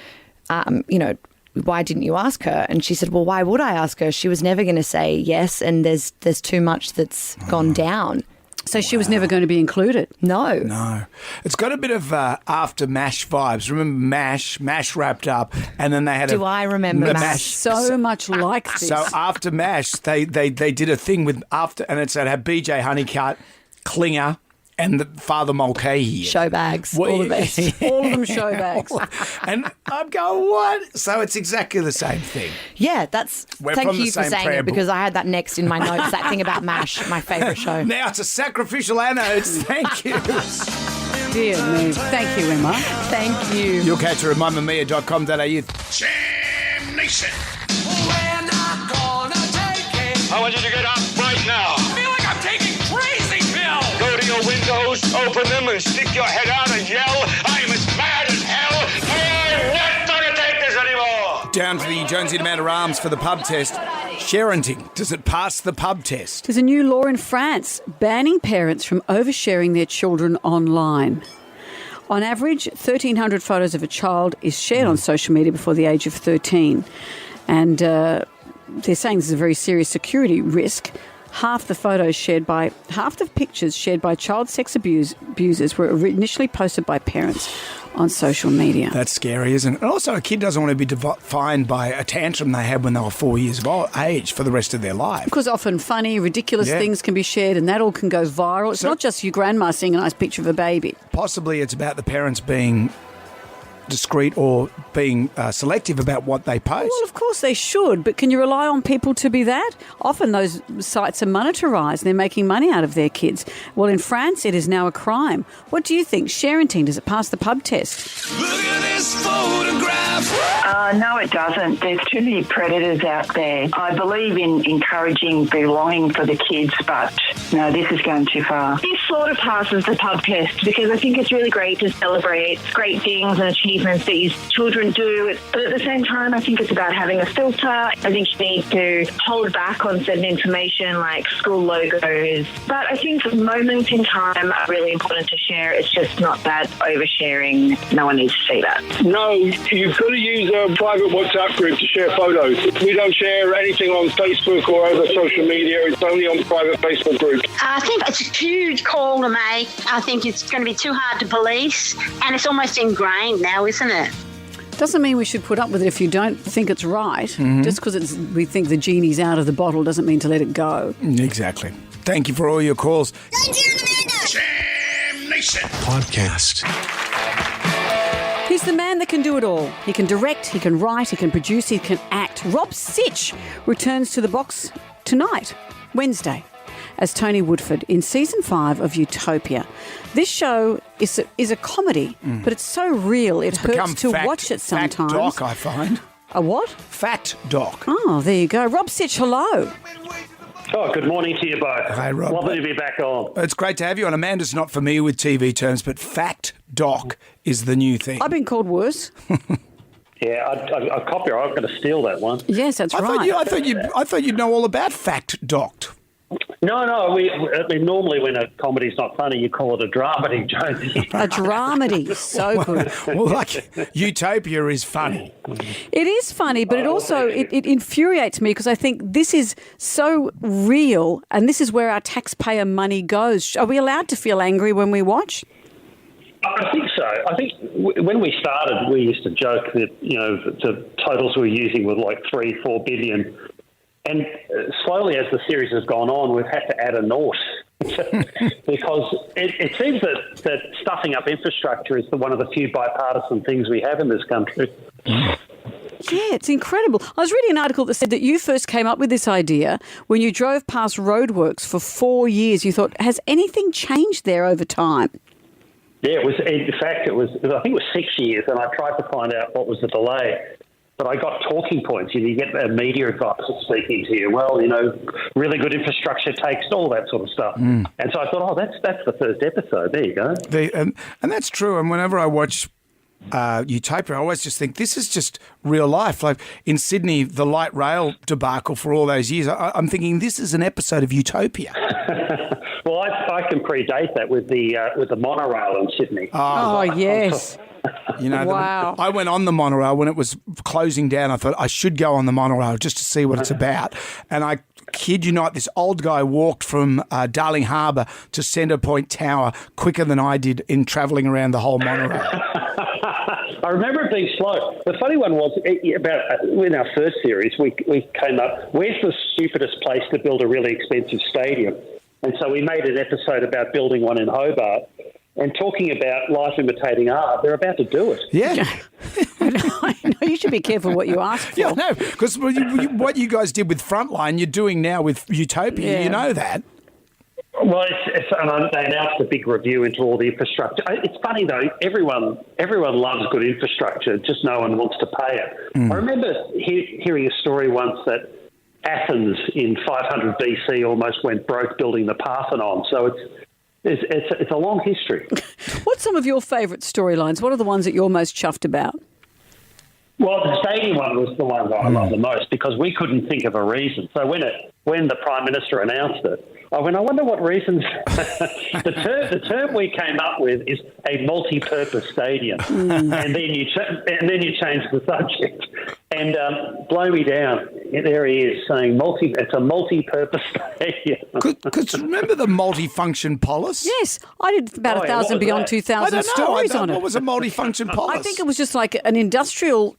why didn't you ask her? And she said, well, why would I ask her? She was never going to say yes, and there's too much that's gone down. So she was never going to be included? No. It's got a bit of after MASH vibes. Remember MASH? MASH wrapped up, and then they had I remember MASH? So much like this. So after MASH, they did a thing with after, and it had BJ Honeycutt, Klinger, and the Father Mulcahy. Show bags, all the best. All of them show bags. And I'm going, what? So it's exactly the same thing. Yeah, thank you for saying it, because I had that next in my notes, that thing about MASH, my favourite show. Now it's a sacrificial anodes. Thank you. Dear me. Thank you, Emma. Thanp you. You'll catch her at mamamia.com.au. Jam Nation. We're not gonna take it. I want you to get up right now. I feel like I'm taking crazy pills. Go to your windows, open them, and stick your head out and yell, I'm as mad as hell. I'm not going to take this anymore. Down to the Jonesy and Amanda Arms for the pub test. Sharenting, does it pass the pub test? There's a new law in France banning parents from oversharing their children online. On average, 1,300 photos of a child is shared on social media before the age of 13. And they're saying this is a very serious security risk. Half the pictures shared by child sex abusers were initially posted by parents on social media. That's scary, isn't it? And also, a kid doesn't want to be defined by a tantrum they had when they were 4 years of age for the rest of their life. Because often funny, ridiculous things can be shared, and that all can go viral. It's not just your grandma seeing a nice picture of a baby. Possibly it's about the parents being discreet or being selective about what they post. Well, of course they should, but can you rely on people to be that? Often those sites are monetarised and they're making money out of their kids. Well, in France, it is now a crime. What do you think? Sharenting, does it pass the pub test? Look at this photograph. No, it doesn't. There's too many predators out there. I believe in encouraging belonging for the kids, but no, this is going too far. This sort of passes the pub test because I think it's really great to celebrate great things and achievements that these children do. But at the same time, I think it's about having a filter. I think you need to hold back on certain information like school logos. But I think moments in time are really important to share. It's just not that oversharing. No one needs to see that. No, you've got to use a private WhatsApp group to share photos. We don't share anything on Facebook or other social media. It's only on the private Facebook group. I think it's a huge call to make. I think it's going to be too hard to police, and it's almost ingrained now, isn't it? Doesn't mean we should put up with it if you don't think it's right. Mm-hmm. Just because we think the genie's out of the bottle doesn't mean to let it go. Exactly. Thank you for all your calls. Jam Nation. Podcast. He's the man that can do it all. He can direct, he can write, he can produce, he can act. Rob Sitch returns to the box tonight, Wednesday, as Tony Woodford in Season 5 of Utopia. This show is a comedy, but it's so real it hurts to watch it sometimes. Fat doc, I find. A what? Fat doc. Oh, there you go. Rob Sitch, hello. Oh, good morning to you both. Hi, Rob. Lovely to be back on. It's great to have you on. Amanda's not familiar with TV terms, but fat doc is the new thing. I've been called worse. Yeah, I copy her. I'm going to steal that one. Yes, that's right. I thought you'd know all about fact docked. No. I mean, normally when a comedy's not funny, you call it a dramedy, Jonesy. A dramedy. So good. Well, like Utopia is funny. It is funny, but it also it infuriates me because I think this is so real and this is where our taxpayer money goes. Are we allowed to feel angry when we watch? I think so. I think when we started, we used to joke that, the totals we're using were like 3-4 billion. And slowly, as the series has gone on, we've had to add a naught because it seems that stuffing up infrastructure is one of the few bipartisan things we have in this country. Yeah, it's incredible. I was reading an article that said that you first came up with this idea when you drove past roadworks for 4 years. You thought, has anything changed there over time? Yeah, it was. In fact, I think it was 6 years, and I tried to find out what was the delay. but I got talking points. You get a media advisor speaking to you. Well, really good infrastructure takes all that sort of stuff. And so I thought, that's the first episode. There you go. And that's true. And whenever I watch Utopia, I always just think this is just real life. Like in Sydney, the light rail debacle for all those years, I'm thinking this is an episode of Utopia. Well, I can predate that with the monorail in Sydney. Oh yes. Wow. I went on the monorail when it was closing down. I thought I should go on the monorail just to see what it's about. And I kid you not, this old guy walked from Darling Harbour to Centre Point Tower quicker than I did in travelling around the whole monorail. I remember it being slow. The funny one was in our first series, we came up, where's the stupidest place to build a really expensive stadium? And so we made an episode about building one in Hobart. And talking about life imitating art, they're about to do it. Yeah. I know, you should be careful what you ask for. Yeah, no, because what you guys did with Frontline, you're doing now with Utopia. Yeah. You know that. Well, they announced a big review into all the infrastructure. It's funny, though, everyone loves good infrastructure, just no one wants to pay it. I remember hearing a story once that Athens in 500 BC almost went broke building the Parthenon. So it's a long history. What's some of your favourite storylines? What are the ones that you're most chuffed about? Well, the stadium one was the one that I love the most because we couldn't think of a reason. So when the Prime Minister announced it, I went, I wonder what reasons. The term we came up with is a multi-purpose stadium, and then you change the subject. And blow me down. There he is saying it's a multi-purpose stadium. Because remember the multifunction polis? Yes, I did about 1,000 Beyond 2,000 stories on it. What was a multifunction polis? I think it was just like an industrial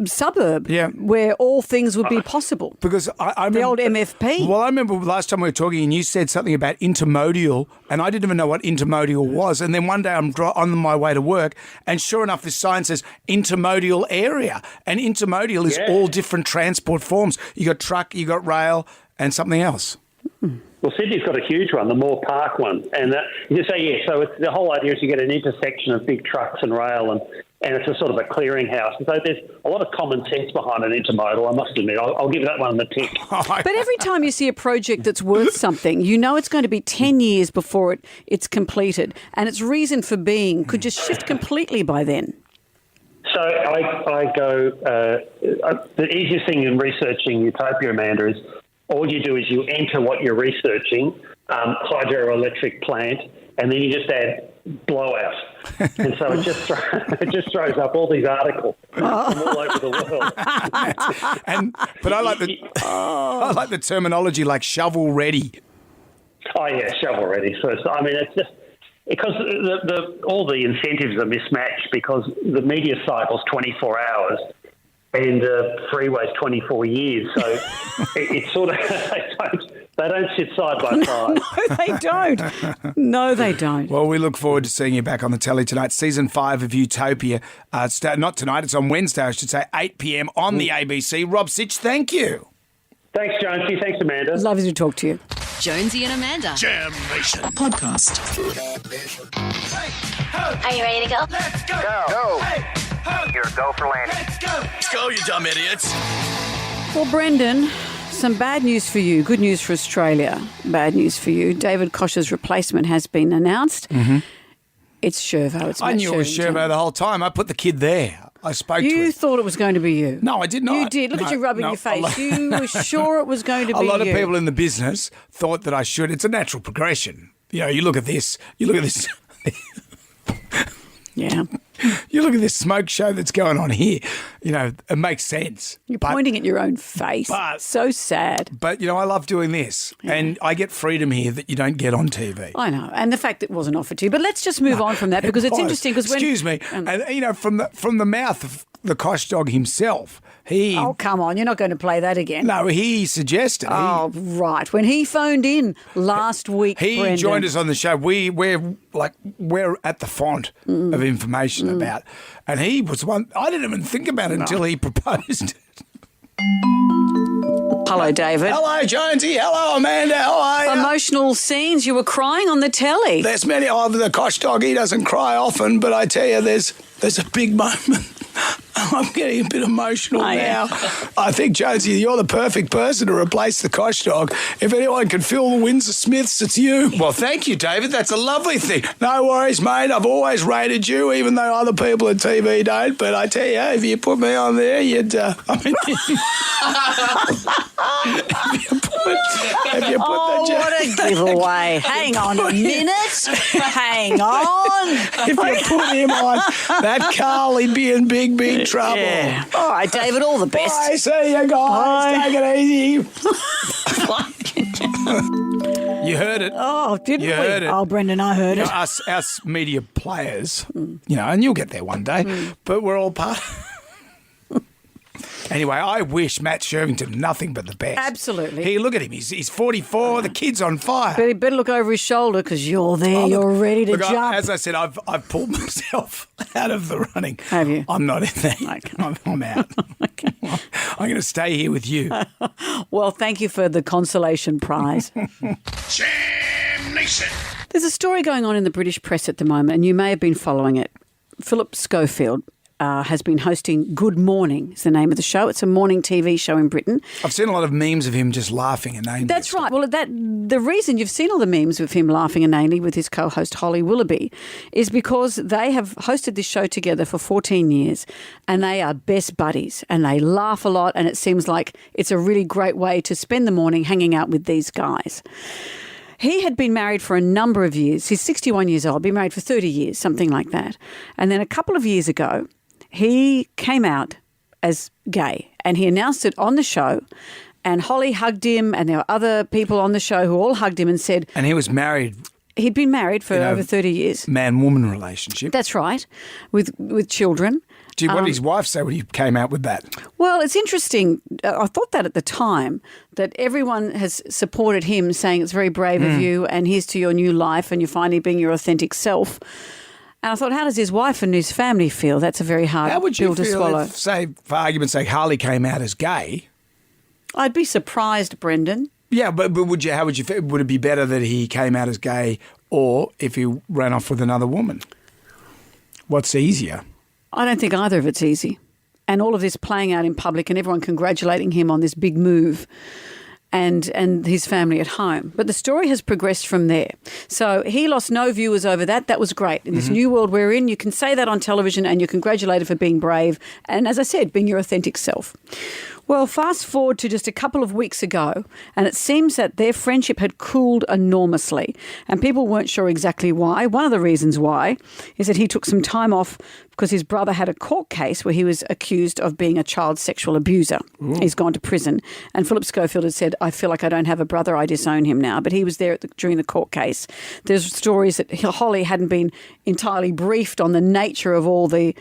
suburb where all things would be possible. Because I remember, the old MFP. Well, I remember last time we were talking and you said something about intermodal, and I didn't even know what intermodal was. And then one day I'm on my way to work, and sure enough, this sign says intermodal area. And intermodal is all different transport forms. You got truck, you got rail, and something else. Well, Sydney's got a huge one, the Moore Park one. And you say, so the whole idea is you get an intersection of big trucks and rail, and it's a sort of a clearinghouse. And so there's a lot of common sense behind an intermodal, I must admit. I'll give that one the tick. But every time you see a project that's worth something, you know it's going to be 10 years before it's completed, and its reason for being could just shift completely by then. So I go, the easiest thing in researching Utopia, Amanda, is all you do is you enter what you're researching, hydroelectric plant, and then you just add blowout. And so it just throws up all these articles from all over the world. But I like the terminology like shovel ready. Oh yeah, shovel ready. So I mean, it's just because all the incentives are mismatched because the media cycle's 24 hours. And freeway's 24 years, so it's sort of they don't sit side by side. No, they don't. No, they don't. Well, we look forward to seeing you back on the telly tonight. Season 5 of Utopia. Not tonight, it's on Wednesday, I should say, 8 p.m. on the ABC. Rob Sitch, thank you. Thanks, Jonesy. Thanks, Amanda. Lovely to talk to you. Jonesy and Amanda. Jam Nation Podcast. Are you ready to go? Let's go. Go. Hey. Here, go for landing. Let's go, you dumb idiots. Well, Brendan, some bad news for you. Good news for Australia. Bad news for you. David Koch's replacement has been announced. Mm-hmm. It's Shervo. I knew it was Shervo the whole time. I put the kid there. I spoke to him. You thought it was going to be you. No, I did not. You did. Look at you rubbing your face. You were sure it was going to be you. A lot of people in the business thought that I should. It's a natural progression. You look at this. You look at this. Yeah. You look at this smoke show that's going on here. It makes sense. You're pointing at your own face. So sad. But, I love doing this. Yeah. And I get freedom here that you don't get on TV. I know. And the fact that it wasn't offered to you. But let's just move on from that because it's interesting. Excuse me. And, from the mouth of the Koch dog himself, Oh, come on. You're not going to play that again. No, he suggested. Oh, right. When he phoned in last week, He joined us on the show. We're at the font of information about. And he was the one, I didn't even think about it until he proposed it. Hello, David. Hello, Jonesy. Hello, Amanda. How are you? Emotional scenes. You were crying on the telly. There's many. The Koch dog, he doesn't cry often, but I tell you, there's a big moment. I'm getting a bit emotional now. I think, Jonesy, you're the perfect person to replace the Kosh dog. If anyone can fill the Windsor Smiths, it's you. Well, thank you, David. That's a lovely thing. No worries, mate. I've always rated you, even though other people on TV don't. But I tell you, if you put me on there, you'd... if you put what a giveaway. Hang on a minute. Hang on. If you put him on, that Carl, he'd be in big trouble. Yeah. All right, David, all the best. Bye, see you guys. Take it easy. You heard it. Oh, didn't we? You heard it. Oh, Brendan, I heard it. Us media players, and you'll get there one day, but we're all part. Anyway, I wish Matt Shervington nothing but the best. Absolutely. Hey, look at him. He's 44. The kid's on fire. But he better look over his shoulder because you're there. You're ready to jump. As I said, I've pulled myself out of the running. Have you? I'm not in there. Okay. I'm out. Okay. I'm going to stay here with you. Well, thank you for the consolation prize. Jam Nation. There's a story going on in the British press at the moment, and you may have been following it. Philip Schofield has been hosting Good Morning, is the name of the show. It's a morning TV show in Britain. I've seen a lot of memes of him just laughing inanely. That's right. Well, the reason you've seen all the memes of him laughing inanely with his co-host Holly Willoughby is because they have hosted this show together for 14 years and they are best buddies and they laugh a lot, and it seems like it's a really great way to spend the morning hanging out with these guys. He had been married for a number of years. He's 61 years old, been married for 30 years, something like that. And then a couple of years ago, he came out as gay and he announced it on the show, and Holly hugged him and there were other people on the show who all hugged him and said... And he was married... He'd been married for over 30 years. Man-woman relationship. That's right, with children. What did his wife say when he came out with that? Well, it's interesting. I thought that at the time, that everyone has supported him, saying it's very brave of you and here's to your new life and you're finally being your authentic self. And I thought, how does his wife and his family feel? That's a very hard pill to swallow. If, say, for argument's sake, Harley came out as gay? I'd be surprised, Brendan. Yeah, but how would you feel? Would it be better that he came out as gay or if he ran off with another woman? What's easier? I don't think either of it's easy. And all of this playing out in public and everyone congratulating him on this big move and his family at home. But the story has progressed from there. So he lost no viewers over that. That was great. In this new world we're in, you can say that on television and you're congratulated for being brave and, as I said, being your authentic self. Well, fast forward to just a couple of weeks ago, and it seems that their friendship had cooled enormously, and people weren't sure exactly why. One of the reasons why is that he took some time off because his brother had a court case where he was accused of being a child sexual abuser. Ooh. He's gone to prison, and Philip Schofield had said, I feel like I don't have a brother, I disown him now. But he was there during the court case. There's stories that Holly hadn't been entirely briefed on the nature of all the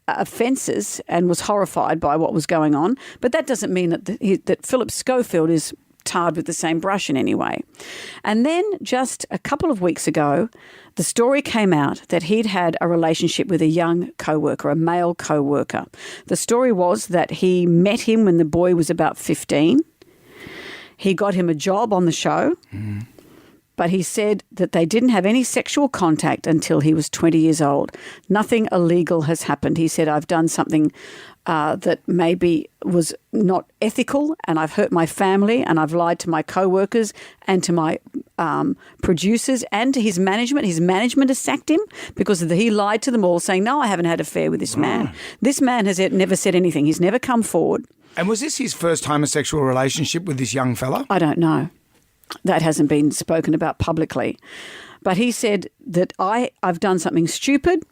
offences and was horrified by what was going on. But that doesn't mean that Philip Schofield is tarred with the same brush in any way. And then just a couple of weeks ago, the story came out that he'd had a relationship with a young co-worker, a male co-worker. The story was that he met him when the boy was about 15. He got him a job on the show. But he said that they didn't have any sexual contact until he was 20 years old. Nothing illegal has happened. He said, I've done something that maybe was not ethical and I've hurt my family and I've lied to my co-workers and to my producers and to his management. His management has sacked him because he lied to them all, saying, no, I haven't had an affair with this man. This man has never said anything. He's never come forward. And was this his first homosexual relationship with this young fella? I don't know. That hasn't been spoken about publicly. But he said that I've done something stupid,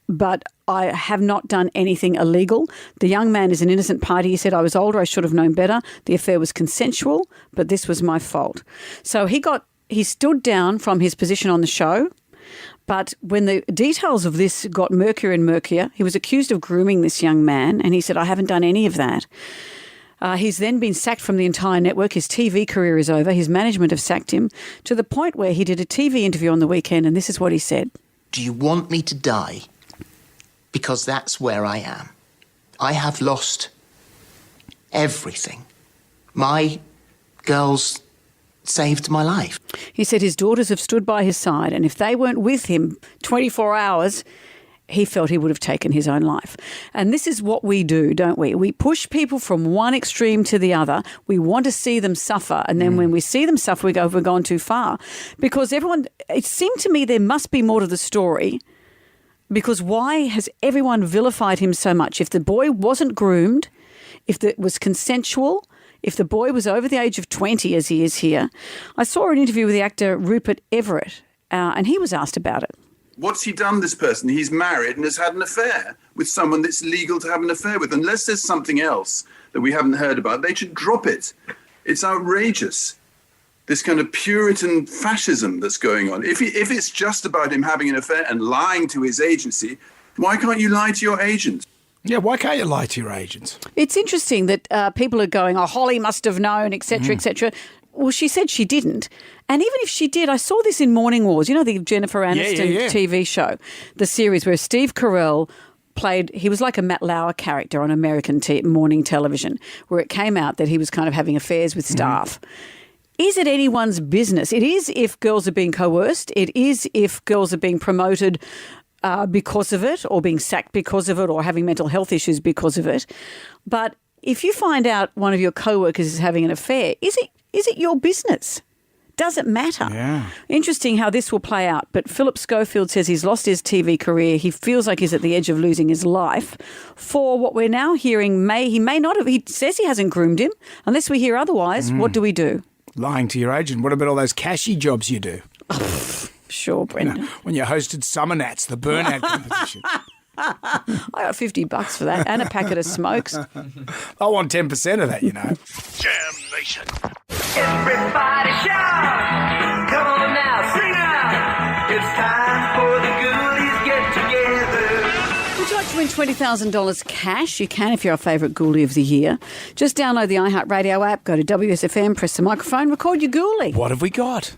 but I have not done anything illegal. The young man is an innocent party. He said, I was older, I should have known better. The affair was consensual, but this was my fault. So he stood down from his position on the show. But when the details of this got murkier and murkier, he was accused of grooming this young man, and he said, I haven't done any of that. He's then been sacked from the entire network. His TV career is over. His management have sacked him to the point where he did a TV interview on the weekend, and this is what he said. Do you want me to die? Because that's where I am. I have lost everything. My girls saved my life. He said his daughters have stood by his side, and if they weren't with him 24 hours, he felt he would have taken his own life. And this is what we do, don't we? We push people from one extreme to the other. We want to see them suffer. And then when we see them suffer, we go, we're gone too far. Because it seemed to me there must be more to the story. Because why has everyone vilified him so much? If the boy wasn't groomed, if it was consensual, if the boy was over the age of 20, as he is here. I saw an interview with the actor Rupert Everett, and he was asked about it. What's he done, this person? He's married and has had an affair with someone that's legal to have an affair with. Unless there's something else that we haven't heard about, they should drop it. It's outrageous, this kind of Puritan fascism that's going on. If it's just about him having an affair and lying to his agency, why can't you lie to your agent? Yeah, why can't you lie to your agents? It's interesting that people are going, oh, Holly must have known, etc., etc. Well, she said she didn't. And even if she did, I saw this in Morning Wars, you know, the Jennifer Aniston TV show, the series where Steve Carell he was like a Matt Lauer character on American morning television, where it came out that he was kind of having affairs with staff. Is it anyone's business? It is if girls are being coerced. It is if girls are being promoted because of it, or being sacked because of it, or having mental health issues because of it. But if you find out one of your co-workers is having an affair, is it your business? Does it matter? Yeah. Interesting how this will play out. But Philip Schofield says he's lost his TV career. He feels like he's at the edge of losing his life. For what we're now hearing, he may not have. He says he hasn't groomed him. Unless we hear otherwise, what do we do? Lying to your agent. What about all those cashy jobs you do? Sure, Brendan. When you hosted Summer Nats, the burnout competition. I got $50 for that and a packet of smokes. I want 10% of that, you know. Jam Nation. Everybody shout! Come on now, sing out! It's time for the Ghoulies get together. Would you like to win $20,000 cash? You can if you're our favourite Ghoulie of the year. Just download the iHeartRadio app, go to WSFM, press the microphone, record your Ghoulie. What have we got?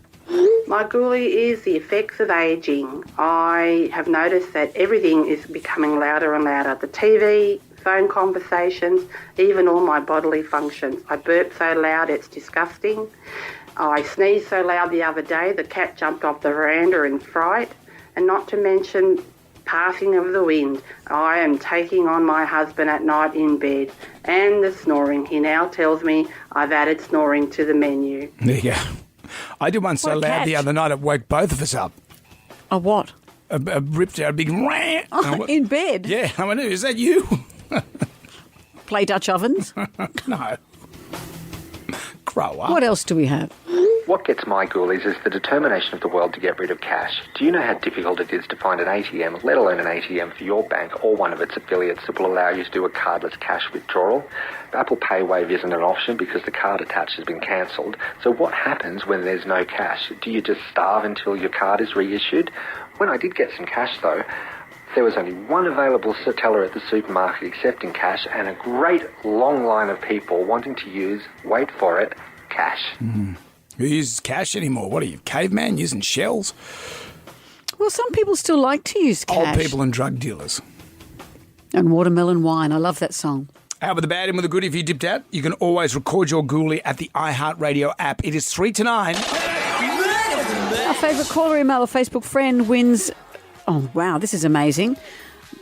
My Ghoulie is the effects of ageing. I have noticed that everything is becoming louder and louder. The TV, phone conversations, even all my bodily functions. I burp so loud it's disgusting. I sneezed so loud the other day the cat jumped off the veranda in fright. And not to mention passing of the wind. I am taking on my husband at night in bed. And the snoring. He now tells me I've added snoring to the menu. There you go. I did one so loud the other night it woke both of us up. A what? I ripped out a big rant. In bed? Yeah. I went, is that you? Play Dutch ovens? No. Grow up. What else do we have? What gets my ghoulies is the determination of the world to get rid of cash. Do you know how difficult it is to find an ATM, let alone an ATM for your bank or one of its affiliates that will allow you to do a cardless cash withdrawal? Apple Pay Wave isn't an option because the card attached has been cancelled. So what happens when there's no cash? Do you just starve until your card is reissued? When I did get some cash, though, there was only one available teller at the supermarket accepting cash and a great long line of people wanting to use, wait for it, cash. Who uses cash anymore? What are you, caveman using shells? Well, some people still like to use cash. Old people and drug dealers. And watermelon wine. I love that song. Out with the bad, in with the good. If you dipped out, you can always record your Ghoulie at the iHeartRadio app. It is 3 to 9. Our favourite caller, email, or Facebook friend wins... Oh, wow, this is amazing.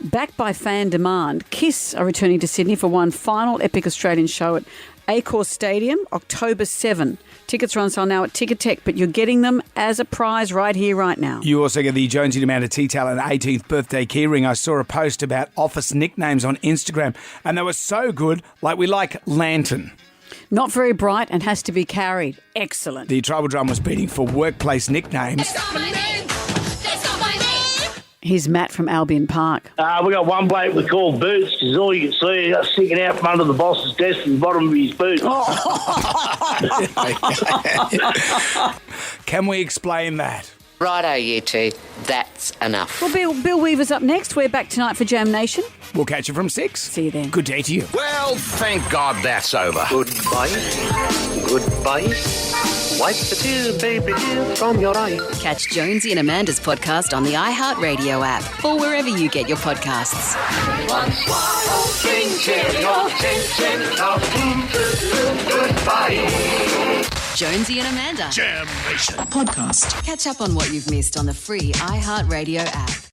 Backed by fan demand, Kiss are returning to Sydney for one final epic Australian show at Accor Stadium, October 7. Tickets are on sale now at Ticketek, but you're getting them as a prize right here, right now. You also get the Jonesy and Amanda Tea Towel and 18th birthday keyring. I saw a post about office nicknames on Instagram, and they were so good, like we like Lantern. Not very bright and has to be carried. Excellent. The Tribal Drum was beating for workplace nicknames. Here's Matt from Albion Park. We got one bloke we call Boots, because all you can see is sticking out from under the boss's desk at the bottom of his boots. Can we explain that? Righto, you two. That's enough. Well, Bill Weaver's up next. We're back tonight for Jam Nation. We'll catch you from 6. See you then. Good day to you. Well, thank God that's over. Goodbye. Goodbye. Wipe the tear, baby dear, from your eye. Catch Jonesy and Amanda's podcast on the iHeartRadio app or wherever you get your podcasts. One swallow, ching, cheerio, ching, ching, goodbye. Jonesy and Amanda. Jam Nation Podcast. Catch up on what you've missed on the free iHeartRadio app.